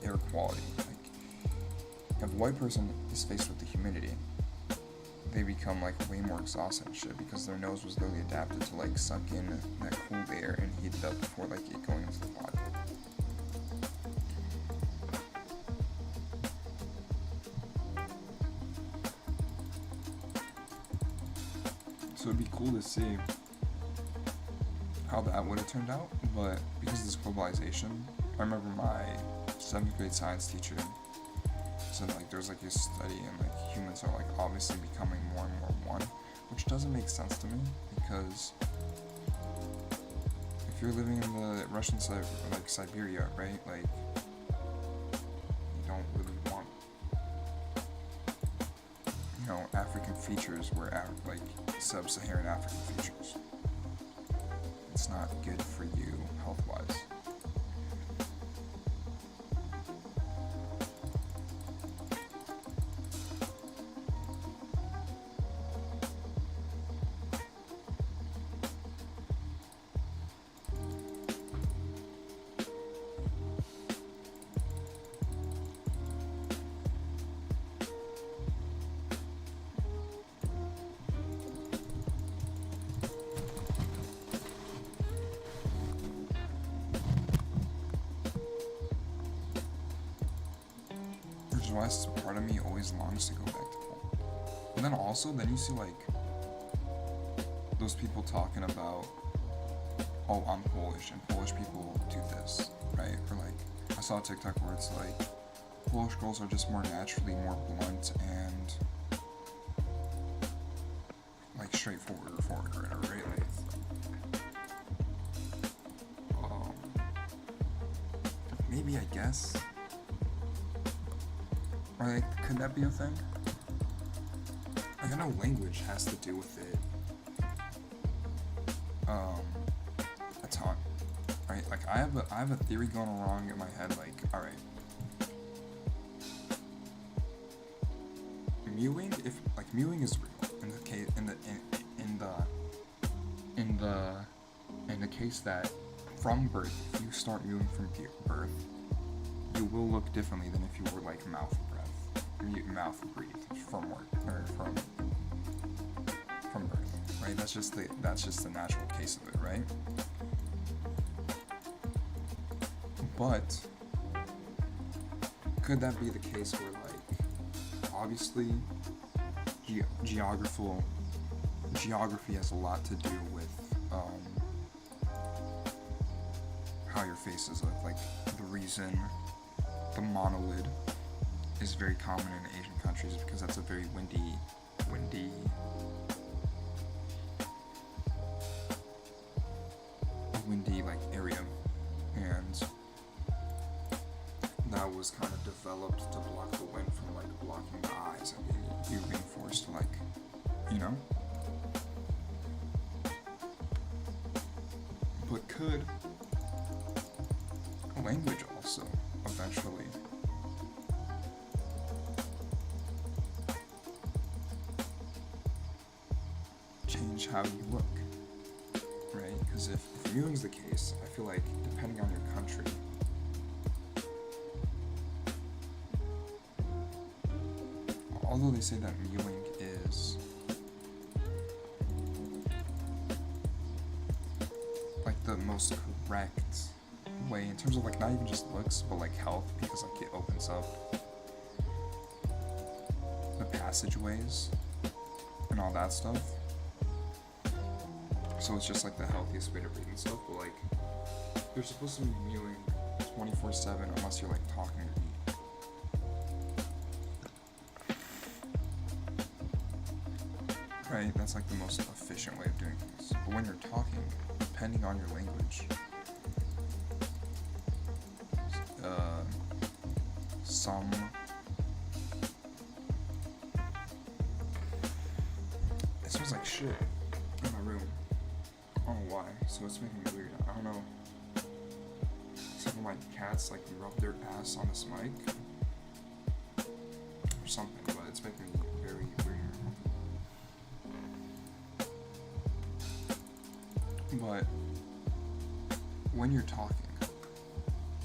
air quality. Like if a white person is faced with the humidity, they become like way more exhausted and shit because their nose was literally adapted to like suck in that cold air and heat it up before like it going into the body. So it'd be cool to see how that would have turned out, but because of this globalization, I remember my 7th grade science teacher said like there's like a study and like humans are like obviously becoming more and more one, which doesn't make sense to me because if you're living in the Russian side, like Siberia, right, like you don't really want, you know, African features where like sub-Saharan African features. It's not good for you health-wise. Why part of me always longs to go back to Poland. And then also, then you see like those people talking about, oh, I'm Polish and Polish people do this, right? Or like I saw a TikTok where it's like Polish girls are just more naturally more blunt and like straightforward or forward or whatever, right? Like, maybe I guess. Or like, could that be a thing? like, I know language has to do with it, a ton, right? Like, I have a theory going along in my head, like, alright, mewing is real in the case in the case that from birth, if you start mewing from birth, you will look differently than if you were like mouth breathe from birth, right? That's just the natural case of it, right? But could that be the case where, like, obviously geography has a lot to do with how your faces look. Like, the reason the monolid is very common in Asian countries is because that's a very windy like area, and that was kind of developed to block the wind from like blocking the eyes and you being forced to, like, you know. But could language also eventually change how you look, right? Because if viewing's the case, I feel like depending on your country, although they say that mewing is like the most correct way in terms of, like, not even just looks but like health, because like it opens up the passageways and all that stuff, so it's just like the healthiest way to breathe and stuff. But like, you're supposed to be mewing 24/7 unless you're like talking or eat. Right, that's like the most efficient way of doing things. But when you're talking, depending on your language, some it smells like shit in my room. I don't know why, so it's making me weird. I don't know. Some of my cats like rub their ass on this mic or something, but it's making me very weird. But when you're talking,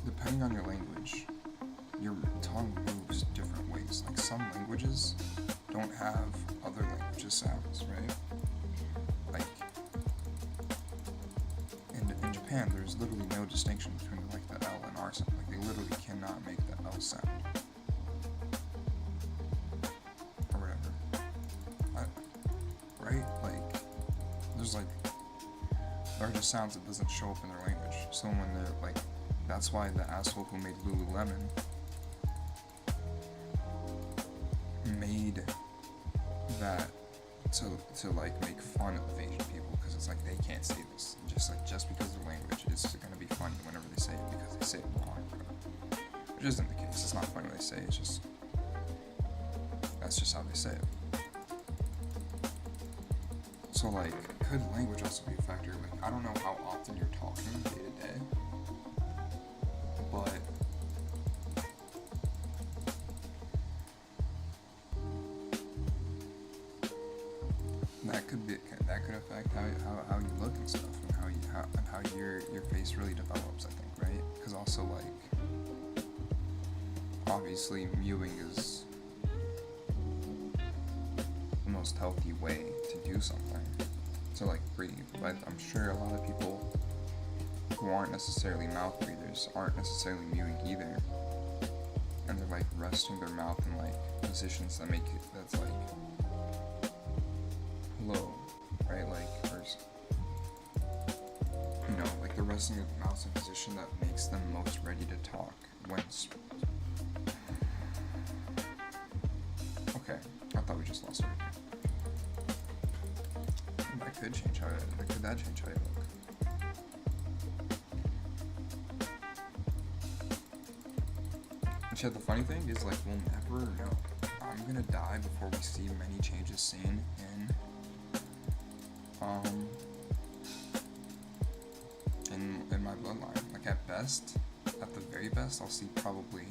depending on your language, your tongue moves different ways. Like, some languages don't have other languages sounds, right? Like, in Japan, there's literally no distinction between like the L and R sound. Like, they literally cannot make the L sound. Or whatever. Right? Like, there's like, there are just sounds that doesn't show up in their language. So when they're like, that's why the asshole who made Lululemon made that to like make fun of Asian people, because it's like they can't say this. Just because their language is gonna be funny whenever they say it, because they say it wrong, which isn't the case. It's not funny when they say it, it's just, that's just how they say it. So like, could language also be a factor? Like, I don't know how often you're talking day to day, but that could affect how you look and stuff, and how your face really develops, I think, right? Because also, like, obviously mewing is the most healthy way to do something, to like breathe. But I'm sure a lot of people who aren't necessarily mouth breathers aren't necessarily mewing either, and they're like resting their mouth in like positions that make it, that's like low, right? Like, or, you know, like they're resting their mouth in a position that makes them most ready to talk when okay, I thought we just lost her. That could change how could that change how you look? And the funny thing is, like, we'll never know I'm gonna die before we see many changes seen in my bloodline. Like at the very best, I'll see probably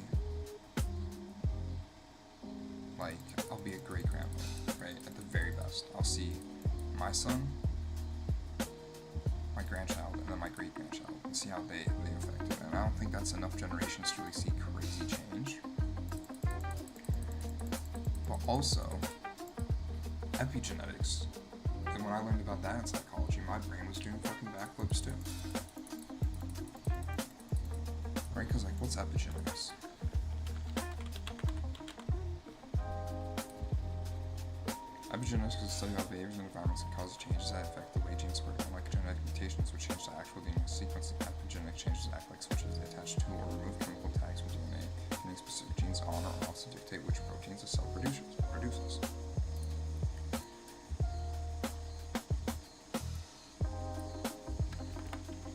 like I'll be a great grandpa, right? At the very best, I'll see my son, my grandchild, and then my great grandchild, and see how they affect it. And I don't think that's enough generations to really see crazy change. But also, epigenetics. And when I learned about that in psychology, my brain was doing fucking backflips too. Right? Because, like, what's epigenetics? Epigenetics is a study of behaviors and environments that cause changes that affect the way genes work. Unlike genetic mutations, which change the actual DNA sequence, epigenetic changes act like switches. They attach to or remove chemical tags from DNA, giving specific genes on or off to dictate which proteins the cell produces.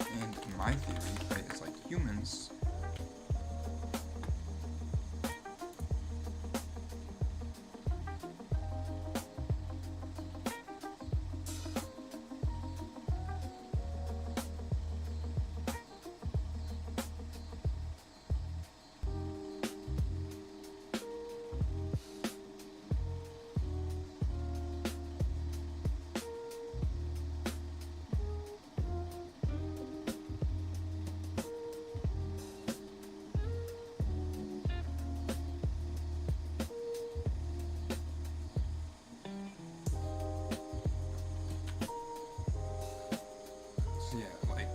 And my theory, right, is like humans. Yeah, like,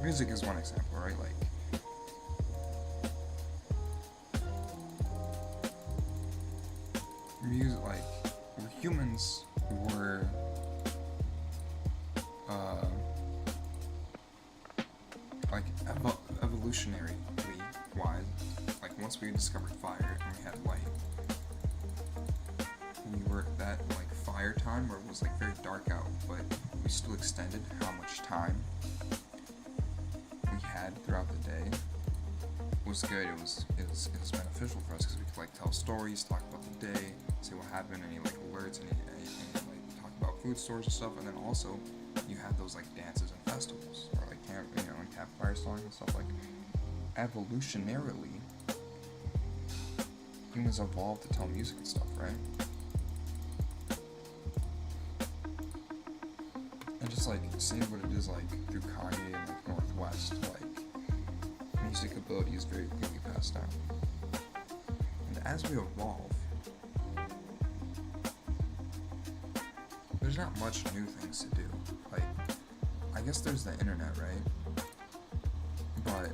music is one example, right? Like, music, like, humans were, like, evolutionarily wise, like, once we discovered fire and we had light, we were at that, like, fire time where it was, like, very dark out, but we still extended how much time we had throughout the day. It was good. It was beneficial for us because we could like tell stories, talk about the day, say what happened, any like alerts, any like talk about food stores and stuff. And then also you had those like dances and festivals or like and campfire songs and stuff. Like evolutionarily, humans evolved to tell music and stuff, right? And just like seeing what it is like through Kanye and like Northwest, like music ability is very quickly passed down. And as we evolve, there's not much new things to do. Like, I guess there's the internet, right? But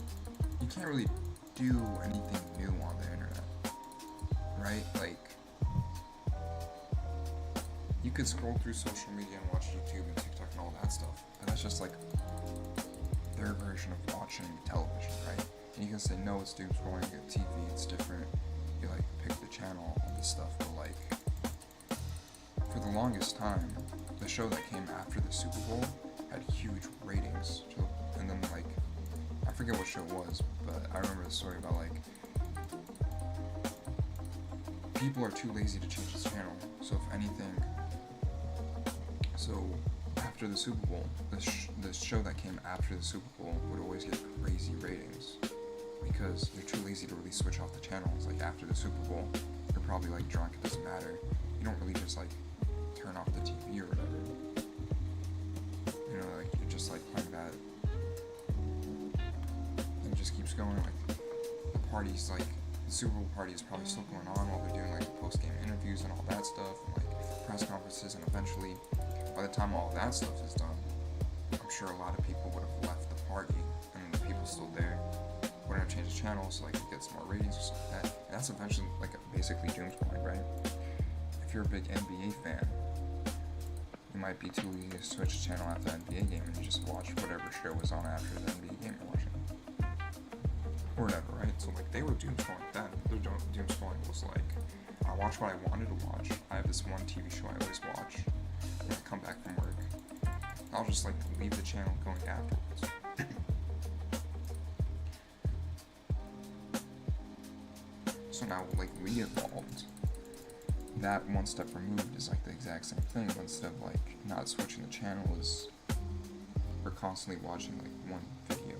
you can't really do anything new on the internet, right? Like, you could scroll through social media and watch YouTube and TikTok and all that stuff, but that's just like their version of watching television, right? And you can say, no, it's doom scrolling, you get TV, it's different, you like pick the channel, all this stuff, but like, for the longest time, the show that came after the Super Bowl had huge ratings, and then like, I forget what show it was, but I remember the story about like, people are too lazy to change the channel, so if anything, so after the Super Bowl, the show that came after the Super Bowl would always get crazy ratings because you're too lazy to really switch off the channels. Like after the Super Bowl, you're probably like drunk, it doesn't matter. You don't really just like turn off the TV or whatever. You know, like you're just like playing that, and it just keeps going. Like the party's like the Super Bowl party is probably still going on while they're doing like post-game interviews and all that stuff, and like press conferences, and eventually, by the time all that stuff is done, I'm sure a lot of people would have left the party, and the people still there wouldn't have changed the channel, so like it gets more ratings or something like that. And that's eventually like basically doom scrolling, right? If you're a big NBA fan, you might be too lazy to switch the channel after the NBA game and you just watch whatever show was on after the NBA game you're watching. Or whatever, right? So like they were doom scrolling then. Their doom scrolling was like, I watch what I wanted to watch. I have this one TV show I always watch when I come back from work. I'll just like leave the channel going afterwards. So now like we evolved that one step removed is like the exact same thing, but instead of like not switching the channel is we're constantly watching like one video.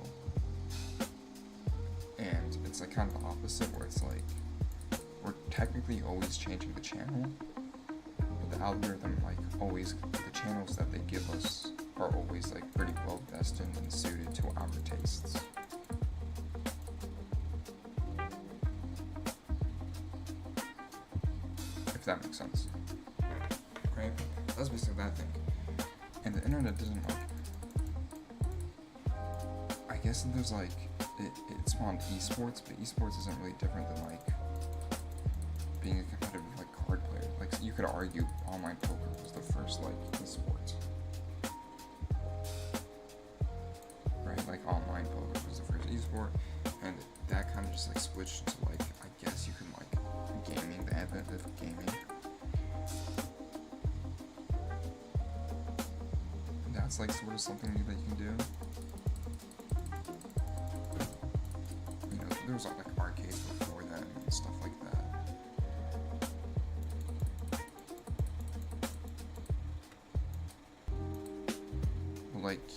And it's like kind of the opposite, where it's like we're technically always changing the channel, but the algorithm like always, the channels that they give us are always like pretty well destined and suited to our tastes. If that makes sense. Right? That's basically that thing. And the internet doesn't like, I guess there's like, it spawned esports, but esports isn't really different than like being a competitive like card player. Like you could argue online poker was the first like esport. Right? Like online poker was the first esport, and that kind of just like switched into like, I guess you can like gaming, the advent of gaming. And that's like sort of something that you can do. There was like arcades before that and stuff like that. But like,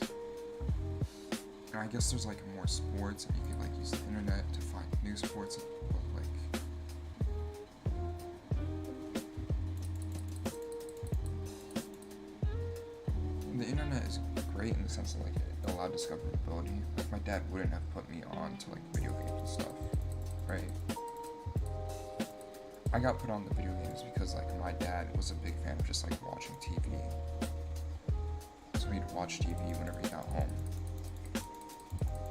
I guess there's like more sports, and you can like use the internet to find new sports, but like the internet is great in the sense that like it allowed discoverability. Like my dad wouldn't have put me on to like video games and stuff, right? I got put on the video games because like my dad was a big fan of just like watching TV. So he'd watch TV whenever he got home.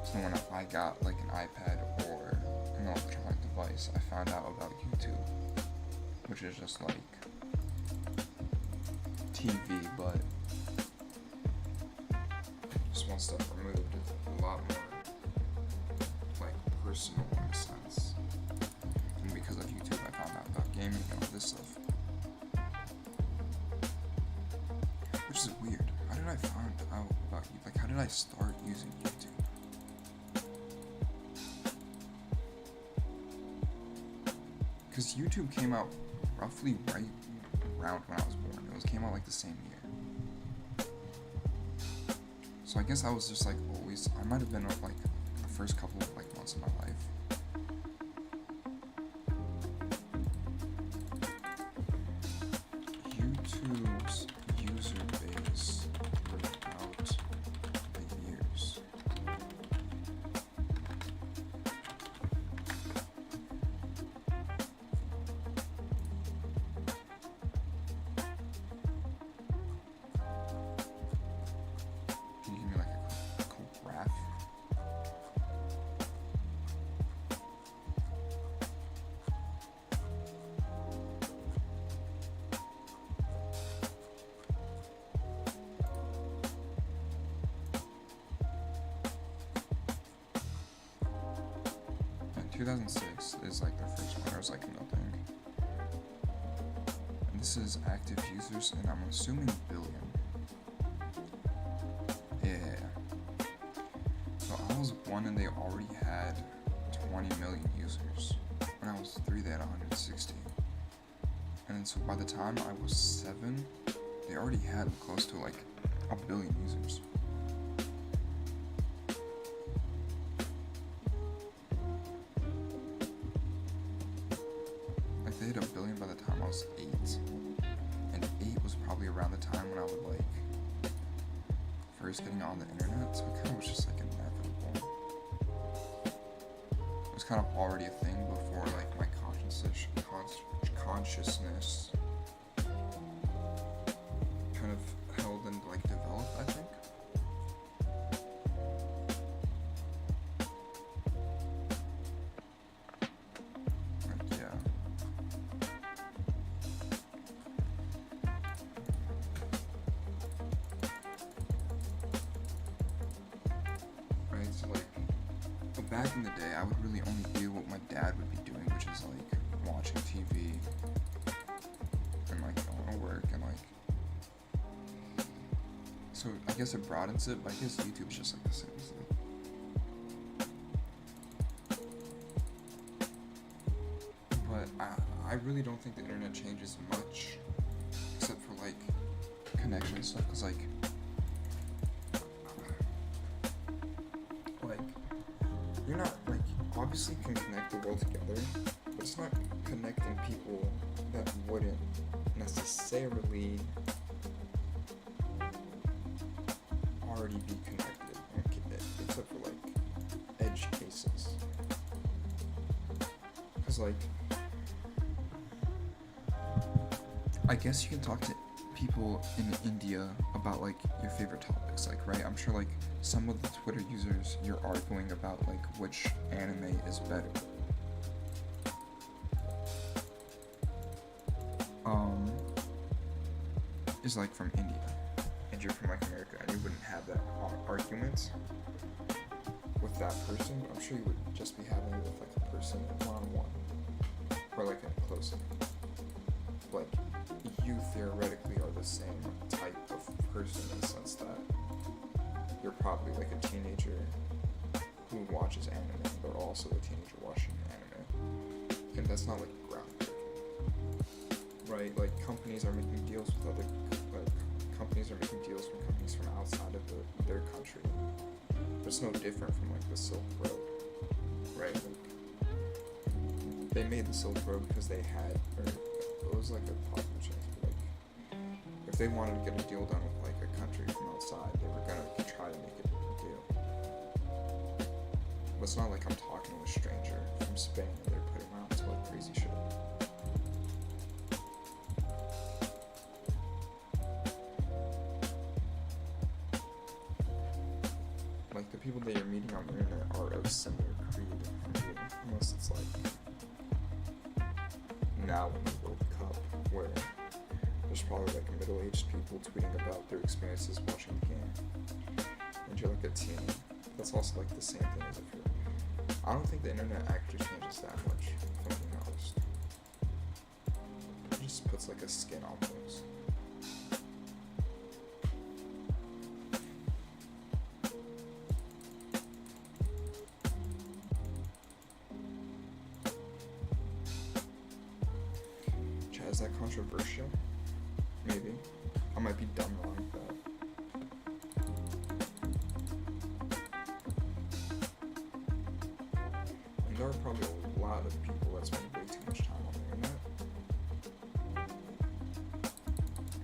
So when I got like an iPad or an electronic device, I found out about YouTube, which is just like TV, but just one step removed. It's a lot more like personal in a sense. And because of YouTube, I found out about gaming and all this stuff, which is weird. How did I find out about you? Like, how did I start using YouTube? Because YouTube came out roughly right around when I was born. It came out like the same year. So I guess I was just like always, I might have been like the first couple of like months of my life. YouTube's user base throughout the years. Can you give me like a cool graph? And 2006 is like their first one. There was like nothing. And this is active users, and I'm assuming billion. Yeah. So I was 1 and they already had 20 million users. When I was 3, they had 160. And then so by the time I was 7, they already had close to like 1 billion users. Like they hit 1 billion by the time I was 8. And 8 was probably around the time when I would like first getting on the internet, so it kind of was just like inevitable. It was kind of already a thing before like my consciousness kind of held and like developed, I think. Like, yeah. Right, so like, but back in the day, I would really only do what my dad would be doing, which is like watching TV and like going to work and like. So I guess it broadens it, but I guess YouTube's just like the same thing. But I I really don't think the internet changes much, except for like connection and stuff. Cause like you're not like obviously can connect the world together, but it's not connecting people that wouldn't necessarily already be connected, except for like edge cases. Cause like I guess you can talk to people in India about like your favorite topics, like, right? I'm sure like some of the Twitter users you're arguing about like which anime is better. Is like from India, and you're from like America, and you wouldn't have that argument with that person. I'm sure you would just be having it with like a person one-on-one, or like in close. Like you theoretically are the same type of person in the sense that you're probably like a teenager who watches anime, but also a teenager watching anime, and that's not like groundbreaking. Right, like companies are making deals with other, like companies are making deals with companies from outside of their country. But it's no different from like the Silk Road, right? Like, they made the Silk Road because they had, or it was like a popular chance. Like, if they wanted to get a deal done with like a country from outside, they were gonna try to make it a deal. But it's not like I'm talking to a stranger from Spain and they're putting around to like crazy shit. Like the people that you're meeting on the internet are of similar creed from you, unless it's like now in the World Cup where there's probably like middle-aged people tweeting about their experiences watching the game, and you're like a teen. That's also like the same thing as if you're. I don't think the internet actually changes that much, if I'm being honest. It just puts like a skin on things. Is that controversial? Maybe. I might be dumb wrong with that. And there are probably a lot of people that spend way too much time on the internet.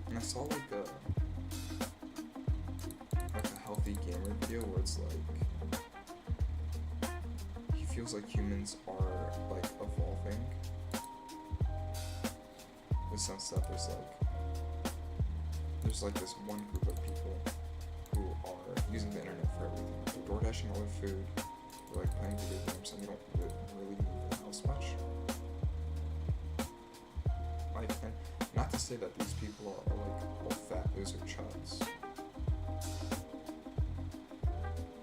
And I saw like a healthy gamer video where it's like he feels like humans are like evolving. In the sense that there's like this one group of people who are using the internet for everything. They're DoorDashing all their food, they're like playing video games, and they don't really leave the house much. Like, and not to say that these people are like all fat loser chuds,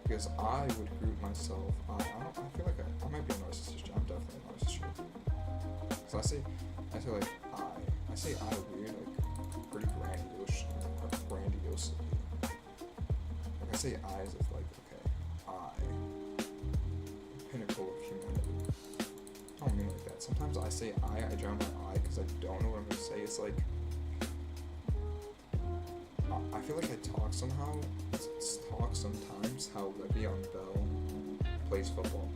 because I would group myself. I feel like I might be a narcissist. I'm definitely a narcissist. So I say like I say I weird, like pretty grandiosely. Like I say I as if like, okay, I, pinnacle of humanity. I don't mean like that. Sometimes I say I drown my eye because I don't know what I'm gonna say. It's like, I feel like I talk sometimes how Le'Veon Bell plays football.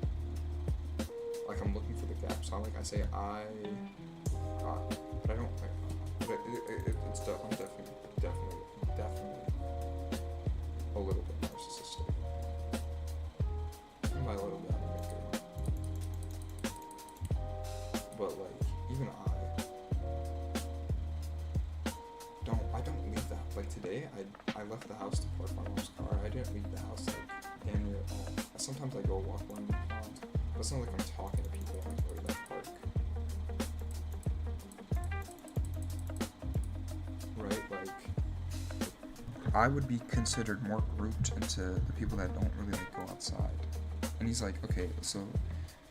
Like I'm looking for the gap. So I say I, but I don't. I'm definitely a little bit narcissistic. And by a little bit, I mean good. But like, even I don't leave that. Like today, I left the house to park my mom's car. I didn't leave the house like damn near at all. Sometimes I go walk around the pond, but it's not like I'm talking to people when I go to that park. Right, like I would be considered more grouped into the people that don't really like go outside. And he's like, okay, so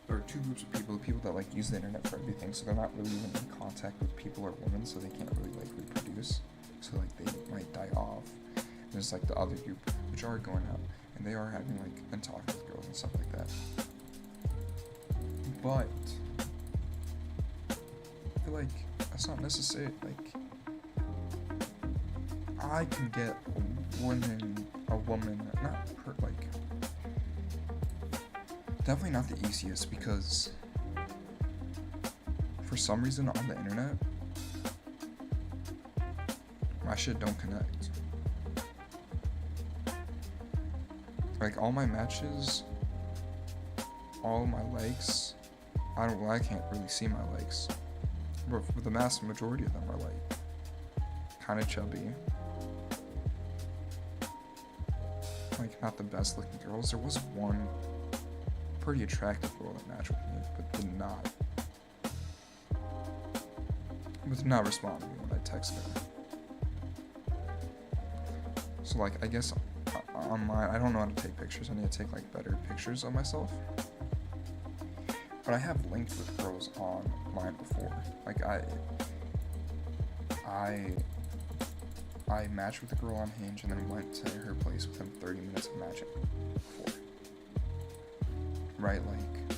there are two groups of people: the people that like use the internet for everything, so they're not really even in contact with people or women, so they can't really like reproduce, so like they might die off. And there's like the other group which are going out and they are having like and talking with girls and stuff like that. But feel like that's not necessary. Like, I can get a woman, definitely not the easiest, because for some reason on the internet, my shit don't connect. Like, all my matches, all my likes, I can't really see my likes, but the massive majority of them are like kind of chubby, like not the best looking girls. There was one pretty attractive girl that matched with me, but did not respond to me when I texted her. So like, I guess on mine, I don't know how to take pictures. I need to take like better pictures of myself. But I have linked with girls on mine before. Like I matched with a girl on Hinge and then went to her place within 30 minutes of matching before. Right, like,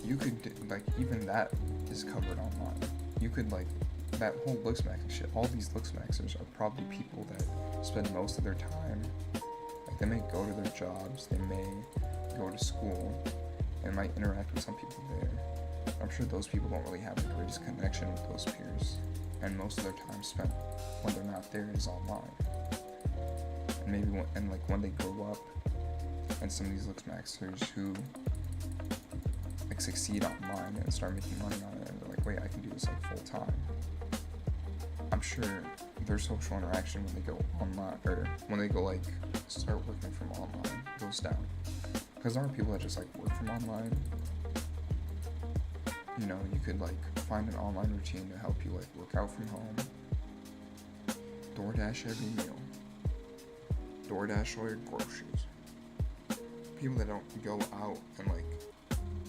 you could, like, even that is covered online. You could, like, that whole looks maxing shit, all these looks maxers are probably people that spend most of their time, like, they may go to their jobs, they may go to school, and might interact with some people there. I'm sure those people don't really have the greatest connection with those peers, and most of their time spent when they're not there is online. And maybe when they grow up, and some of these looks maxers who like succeed online and start making money on it, and they're like, wait, I can do this like full time. I'm sure their social interaction when they go online, or when they go like start working from online, goes down. Because there are people that just like work from online. You know, you could like find an online routine to help you like work out from home. DoorDash every meal. DoorDash all your groceries. People that don't go out and like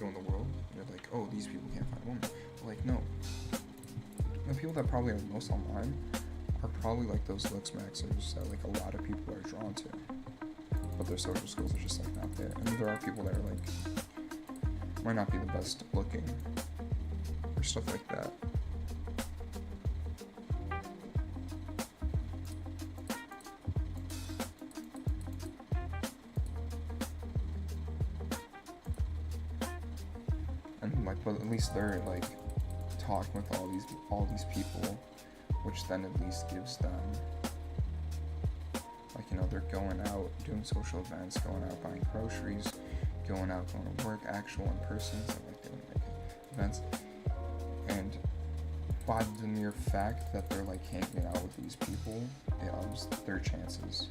go in the world, they're like, oh, these people can't find a woman. But like, no. The people that probably are most online are probably like those looks maxers that like a lot of people are drawn to. But their social skills are just like not there. And there are people that are like, might not be the best looking, or stuff like that. And like, but at least they're like talking with all these people, which then at least gives them, like, you know, they're going out, doing social events, going out buying groceries, going out, going to work, actual in person, so like doing like events. And by the mere fact that they're like hanging out with these people, it ups their chances.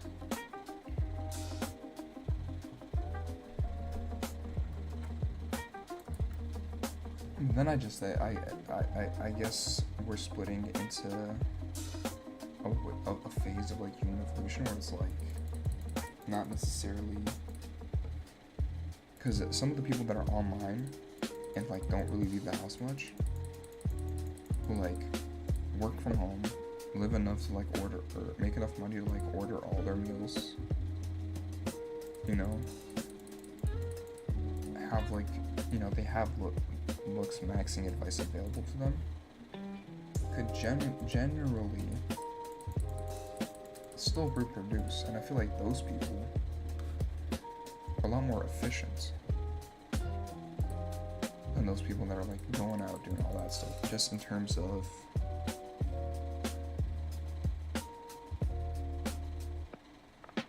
And then I just say, I guess we're splitting into a phase of like human evolution where it's like not necessarily, because some of the people that are online and like don't really leave the house much, who like work from home, live enough to like order or make enough money to like order all their meals, you know, have like, you know, they have looks maxing advice available to them, could generally still reproduce. And I feel like those people are a lot more efficient than those people that are like going out doing all that stuff, just in terms of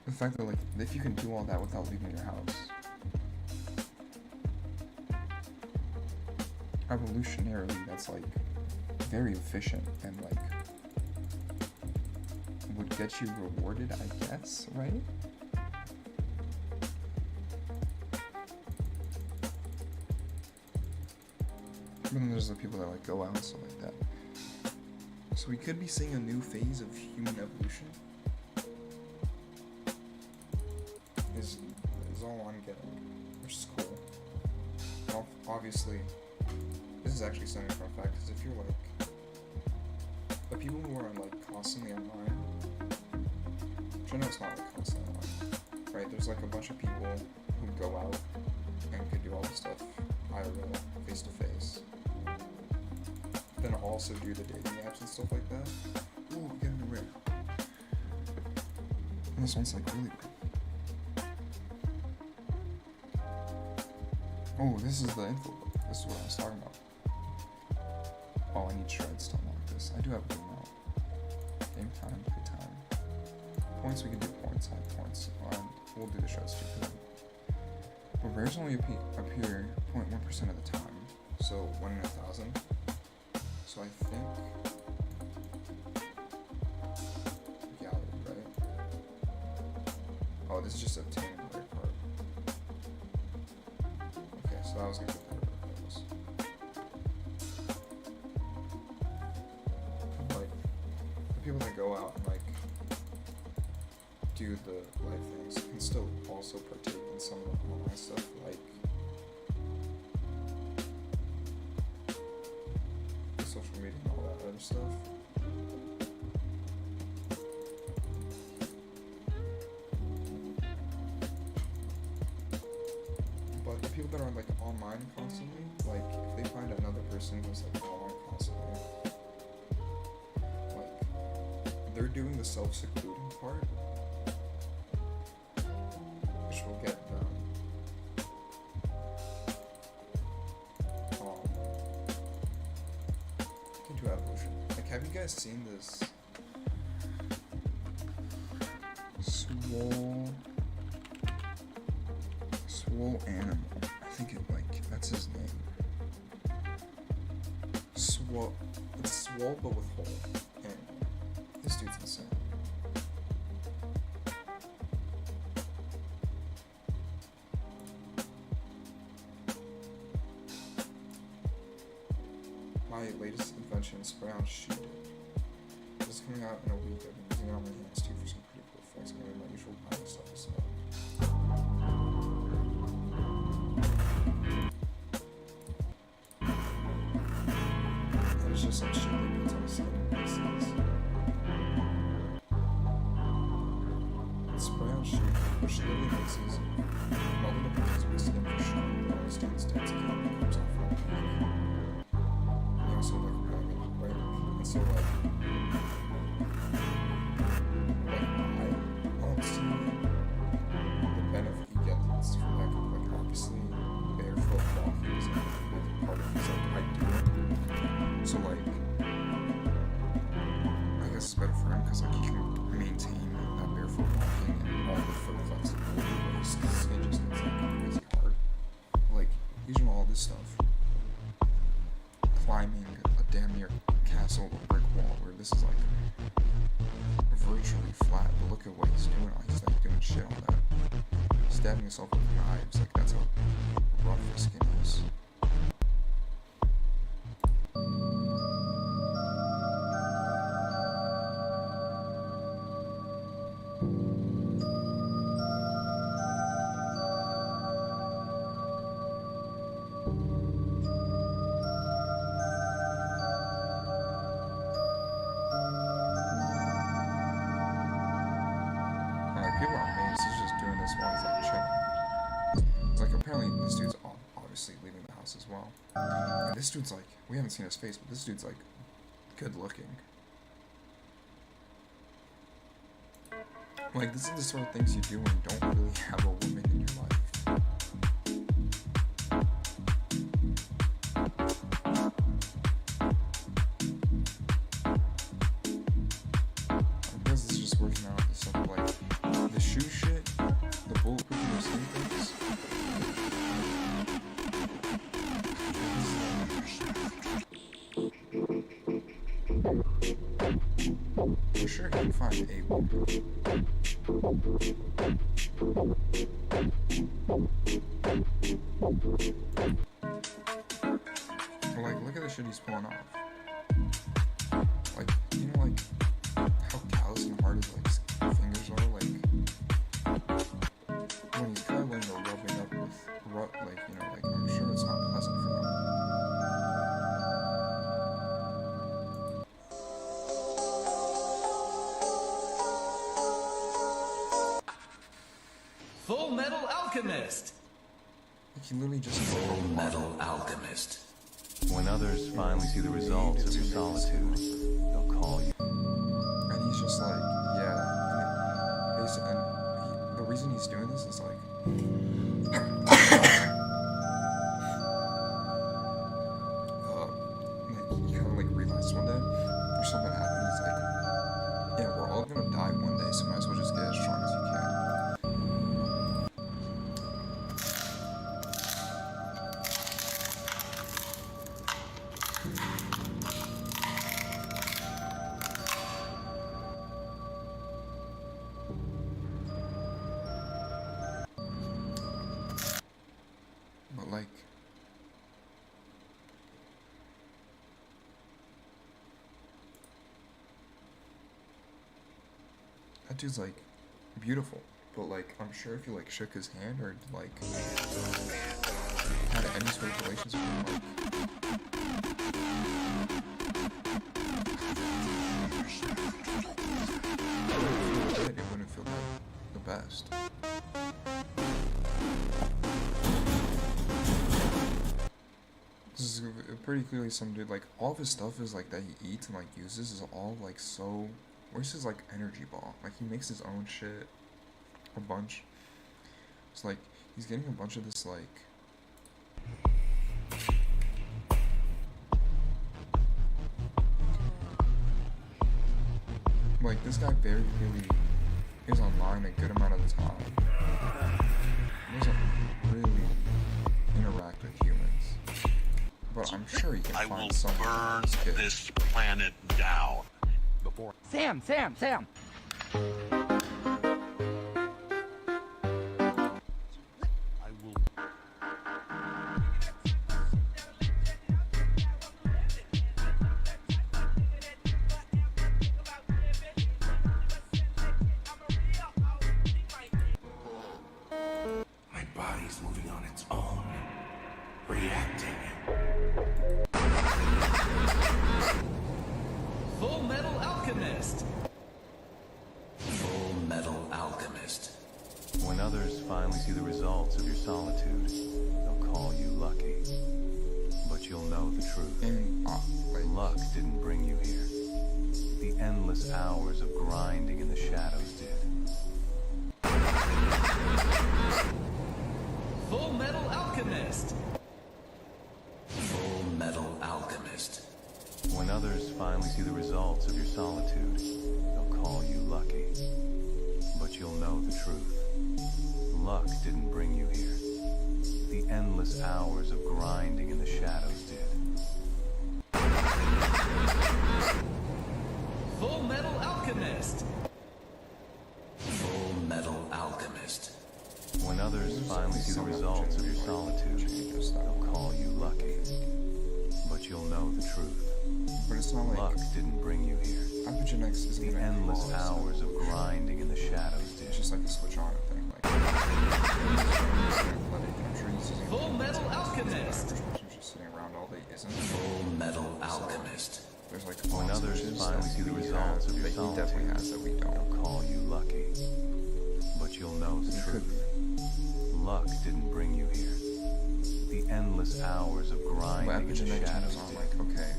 the fact that like if you can do all that without leaving your house, evolutionarily that's like very efficient and like would get you rewarded, I guess, right? But then there's the people that like go out and stuff like that. So we could be seeing a new phase of human evolution. Is all I'm getting, which is cool. Well, obviously, this is actually stemming from a fact, because if you're like the people who are like constantly online, which I know it's not like constantly online, right? There's like a bunch of people who go out and could do all this stuff IRL, face to face. Then also do the dating apps and stuff like that. Ooh, getting rare. And this one's like really rare. Oh, this is the info book. This is what I was talking about. Oh, I need shreds to unlock this. I do have a good amount. Game time, play time. Points, we can do points, high points. We'll do the shreds too for them. But rares only appear 0.1% of the time. So 1 in 1,000. So I think gallery, right? Oh, this is just obtaining the rare card. Okay, so that was gonna get the rare cards. Like the people that go out and like do the live things can still also partake in some of the online stuff, like social media and all that other stuff. But the people that are like online constantly, like if they find another person who's like online constantly, like they're doing the self-secluding part, which will get them into evolution. Like, have you guys seen this swole animal? I think it that's his name. It's swole but with hole animal. This dude's insane. My latest invention is spray on sheet. This is coming out in a week. I've been using it on my hands too for some pretty cool effects. I'm gonna do my usual behind the stuff. So. And it's just some shit that puts on the skin and makes sense. Spray on sheet, which literally makes it easy. Melted up into the skin for sure. The only stands tense and comes off from the peak. So like right? And so like I don't see the benefit he gets from like obviously barefoot walking is like a big part of his like idea. So like I guess it's better for him because like he can maintain that barefoot walking and all the foot flexibility, but his skin just gets like crazy hard. Like he's doing all this stuff. Climbing a damn near castle or brick wall where this is like virtually flat, but look at what he's doing. He's like doing shit on that. Stabbing himself with knives, like that's how rough his skin is. People are amazed he's just doing this while he's like chilling. It's like apparently this dude's obviously leaving the house as well. And this dude's like, we haven't seen his face, but this dude's like good looking. Like this is the sort of things you do when you don't really have a woman in your life. Because this is just working out the stuff like the shoe shit, the bulletproof and skin things. For sure, you can find a woman. But like, look at the shit he's pulling off. Like, you know, like how callous and hard his like fingers are. Like when he's cuddling or rubbing up with, like you know, like I'm sure it's not pleasant for him. Full Metal Alchemist. Like he literally just Full Metal Alchemist. When others finally see the results of your solitude, they'll call you. And he's just like, yeah. And the reason he's doing this is like, he kind of like realized one day, or something happened. He's like, yeah, we're all gonna die one day, so might as well just get as strong as you can. But like, that dude's like beautiful, but like I'm sure if you like shook his hand or like had any sort of relations with him, like it wouldn't feel like the best. This is pretty clearly some dude, like, all of his stuff is, like, that he eats and, like, uses is all, like, so... Where's his, like, energy ball? Like, he makes his own shit. A bunch. It's like, he's getting a bunch of this, like... Like, this guy very clearly is online a good amount of the time. He doesn't really interact with humans. But I'm sure he can find someone. I will burn this planet down. Before. Sam! I will. My body's moving on its own, reacting. Full Metal Alchemist. Full Metal Alchemist. When others finally see the results of your solitude, they'll call you lucky. But you'll know the truth. And, luck didn't bring you here. The endless hours of grinding in the shadows did. Full Metal Alchemist. Full Metal Alchemist. When others finally see the results of your solitude, they'll call you lucky. But you'll know the truth. Luck didn't bring you here. The endless hours of grinding in the shadows did. Full Metal Alchemist. Full Metal Alchemist. When others finally see the results of your solitude, they'll call you lucky. But you'll know the truth. But it's not like... Luck didn't bring you here. Epigenetics isn't The gonna endless cause hours of grinding in the shadows did. It's just like a switch on thing. Like, I'm sure he's using Full Metal Alchemist. He's just sitting around all day, isn't Full Metal Alchemist. There's like When others finally see the results of your that he definitely solitude, has that we don't. they'll call you lucky. But you'll know the truth. Luck didn't bring you here. The endless hours of grinding in the Epigenetics shadows is on did. like, okay.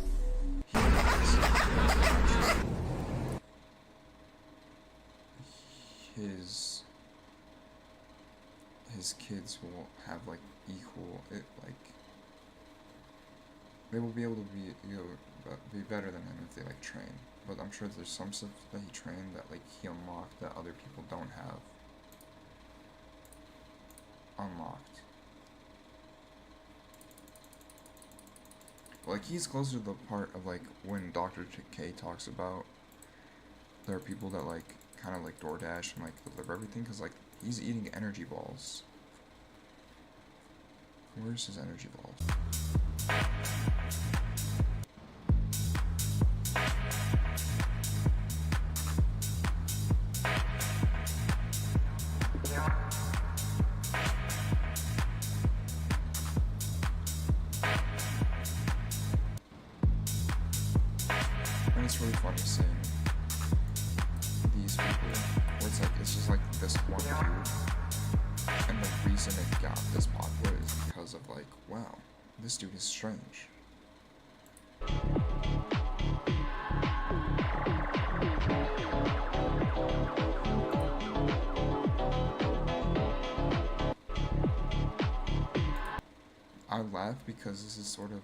His kids will have like equal they will be able to be be better than him if they like train. But I'm sure there's some stuff that he trained that like he unlocked that other people don't have unlocked. Like he's closer to the part of like when Dr. K talks about there are people that like kind of like DoorDash and like deliver everything because like he's eating energy balls. Where's his energy balls? And it's really funny seeing these people where it's just like this one dude got this popular is because of like, wow, this dude is strange. I laugh because this is sort of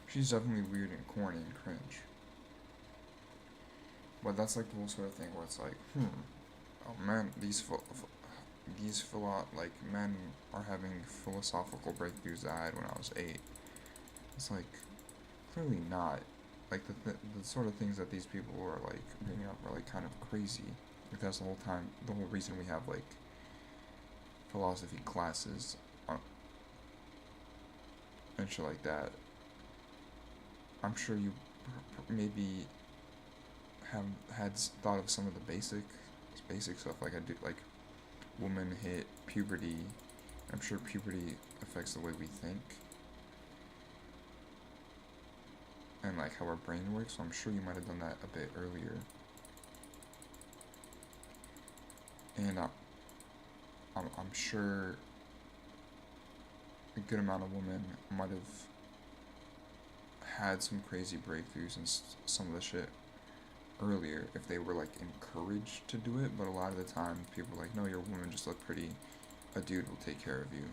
she's definitely weird and corny and cringe. But that's like the whole sort of thing where it's like, oh man, like men are having philosophical breakthroughs that I had when I was 8. It's like, clearly not. Like the sort of things that these people are like bringing up are like kind of crazy. Like that's the whole reason we have like philosophy classes and shit like that. I'm sure you maybe have had thought of some of the basic stuff, like I do, like women hit puberty. I'm sure puberty affects the way we think and like how our brain works, so I'm sure you might have done that a bit earlier. And I'm sure a good amount of women might have had some crazy breakthroughs and some of the shit earlier if they were like encouraged to do it, but a lot of the time people are like, no, you're a woman, just look pretty, a dude will take care of you.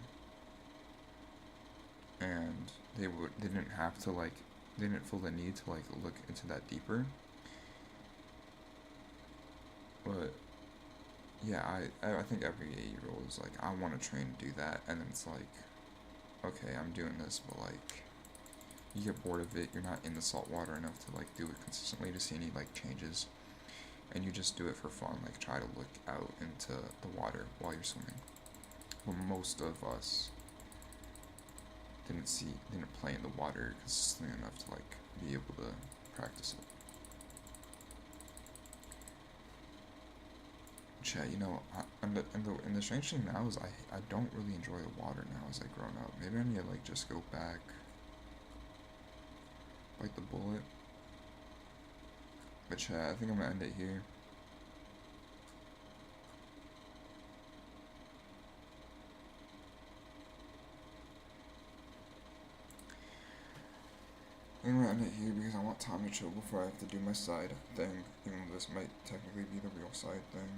And they didn't have to like, they didn't feel the need to like look into that deeper. But yeah, I think every 8-year-old is like, I want to train to do that, and then it's like, okay, I'm doing this, but like, you get bored of it, you're not in the salt water enough to like do it consistently to see any like changes, and you just do it for fun, like try to look out into the water while you're swimming. Well, most of us didn't play in the water consistently enough to like be able to practice it. Chat, you know, and the strange thing now is I don't really enjoy the water now as I grown up. Maybe I need to like just go back, bite the bullet. But chat, I think I'm gonna end it here. I'm gonna end it here because I want time to chill before I have to do my side thing, even though this might technically be the real side thing.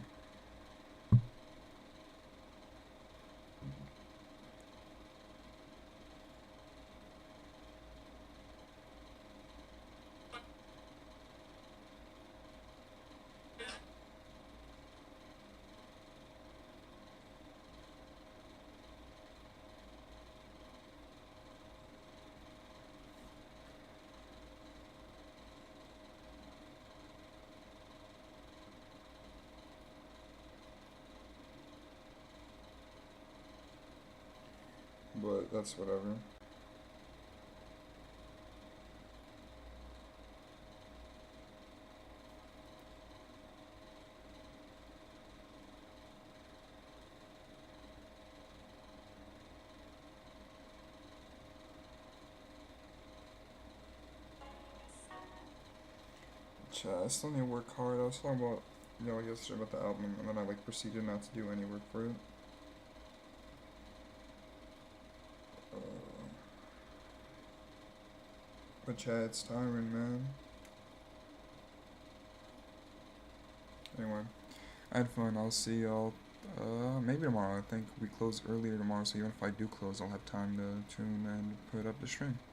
But that's whatever. Chat, I still need to work hard. I was talking about, yesterday about the album, and then I like proceeded not to do any work for it. But chat, it's tiring, man. Anyway, I had fun. I'll see y'all maybe tomorrow. I think we close earlier tomorrow, so even if I do close, I'll have time to tune and put up the stream.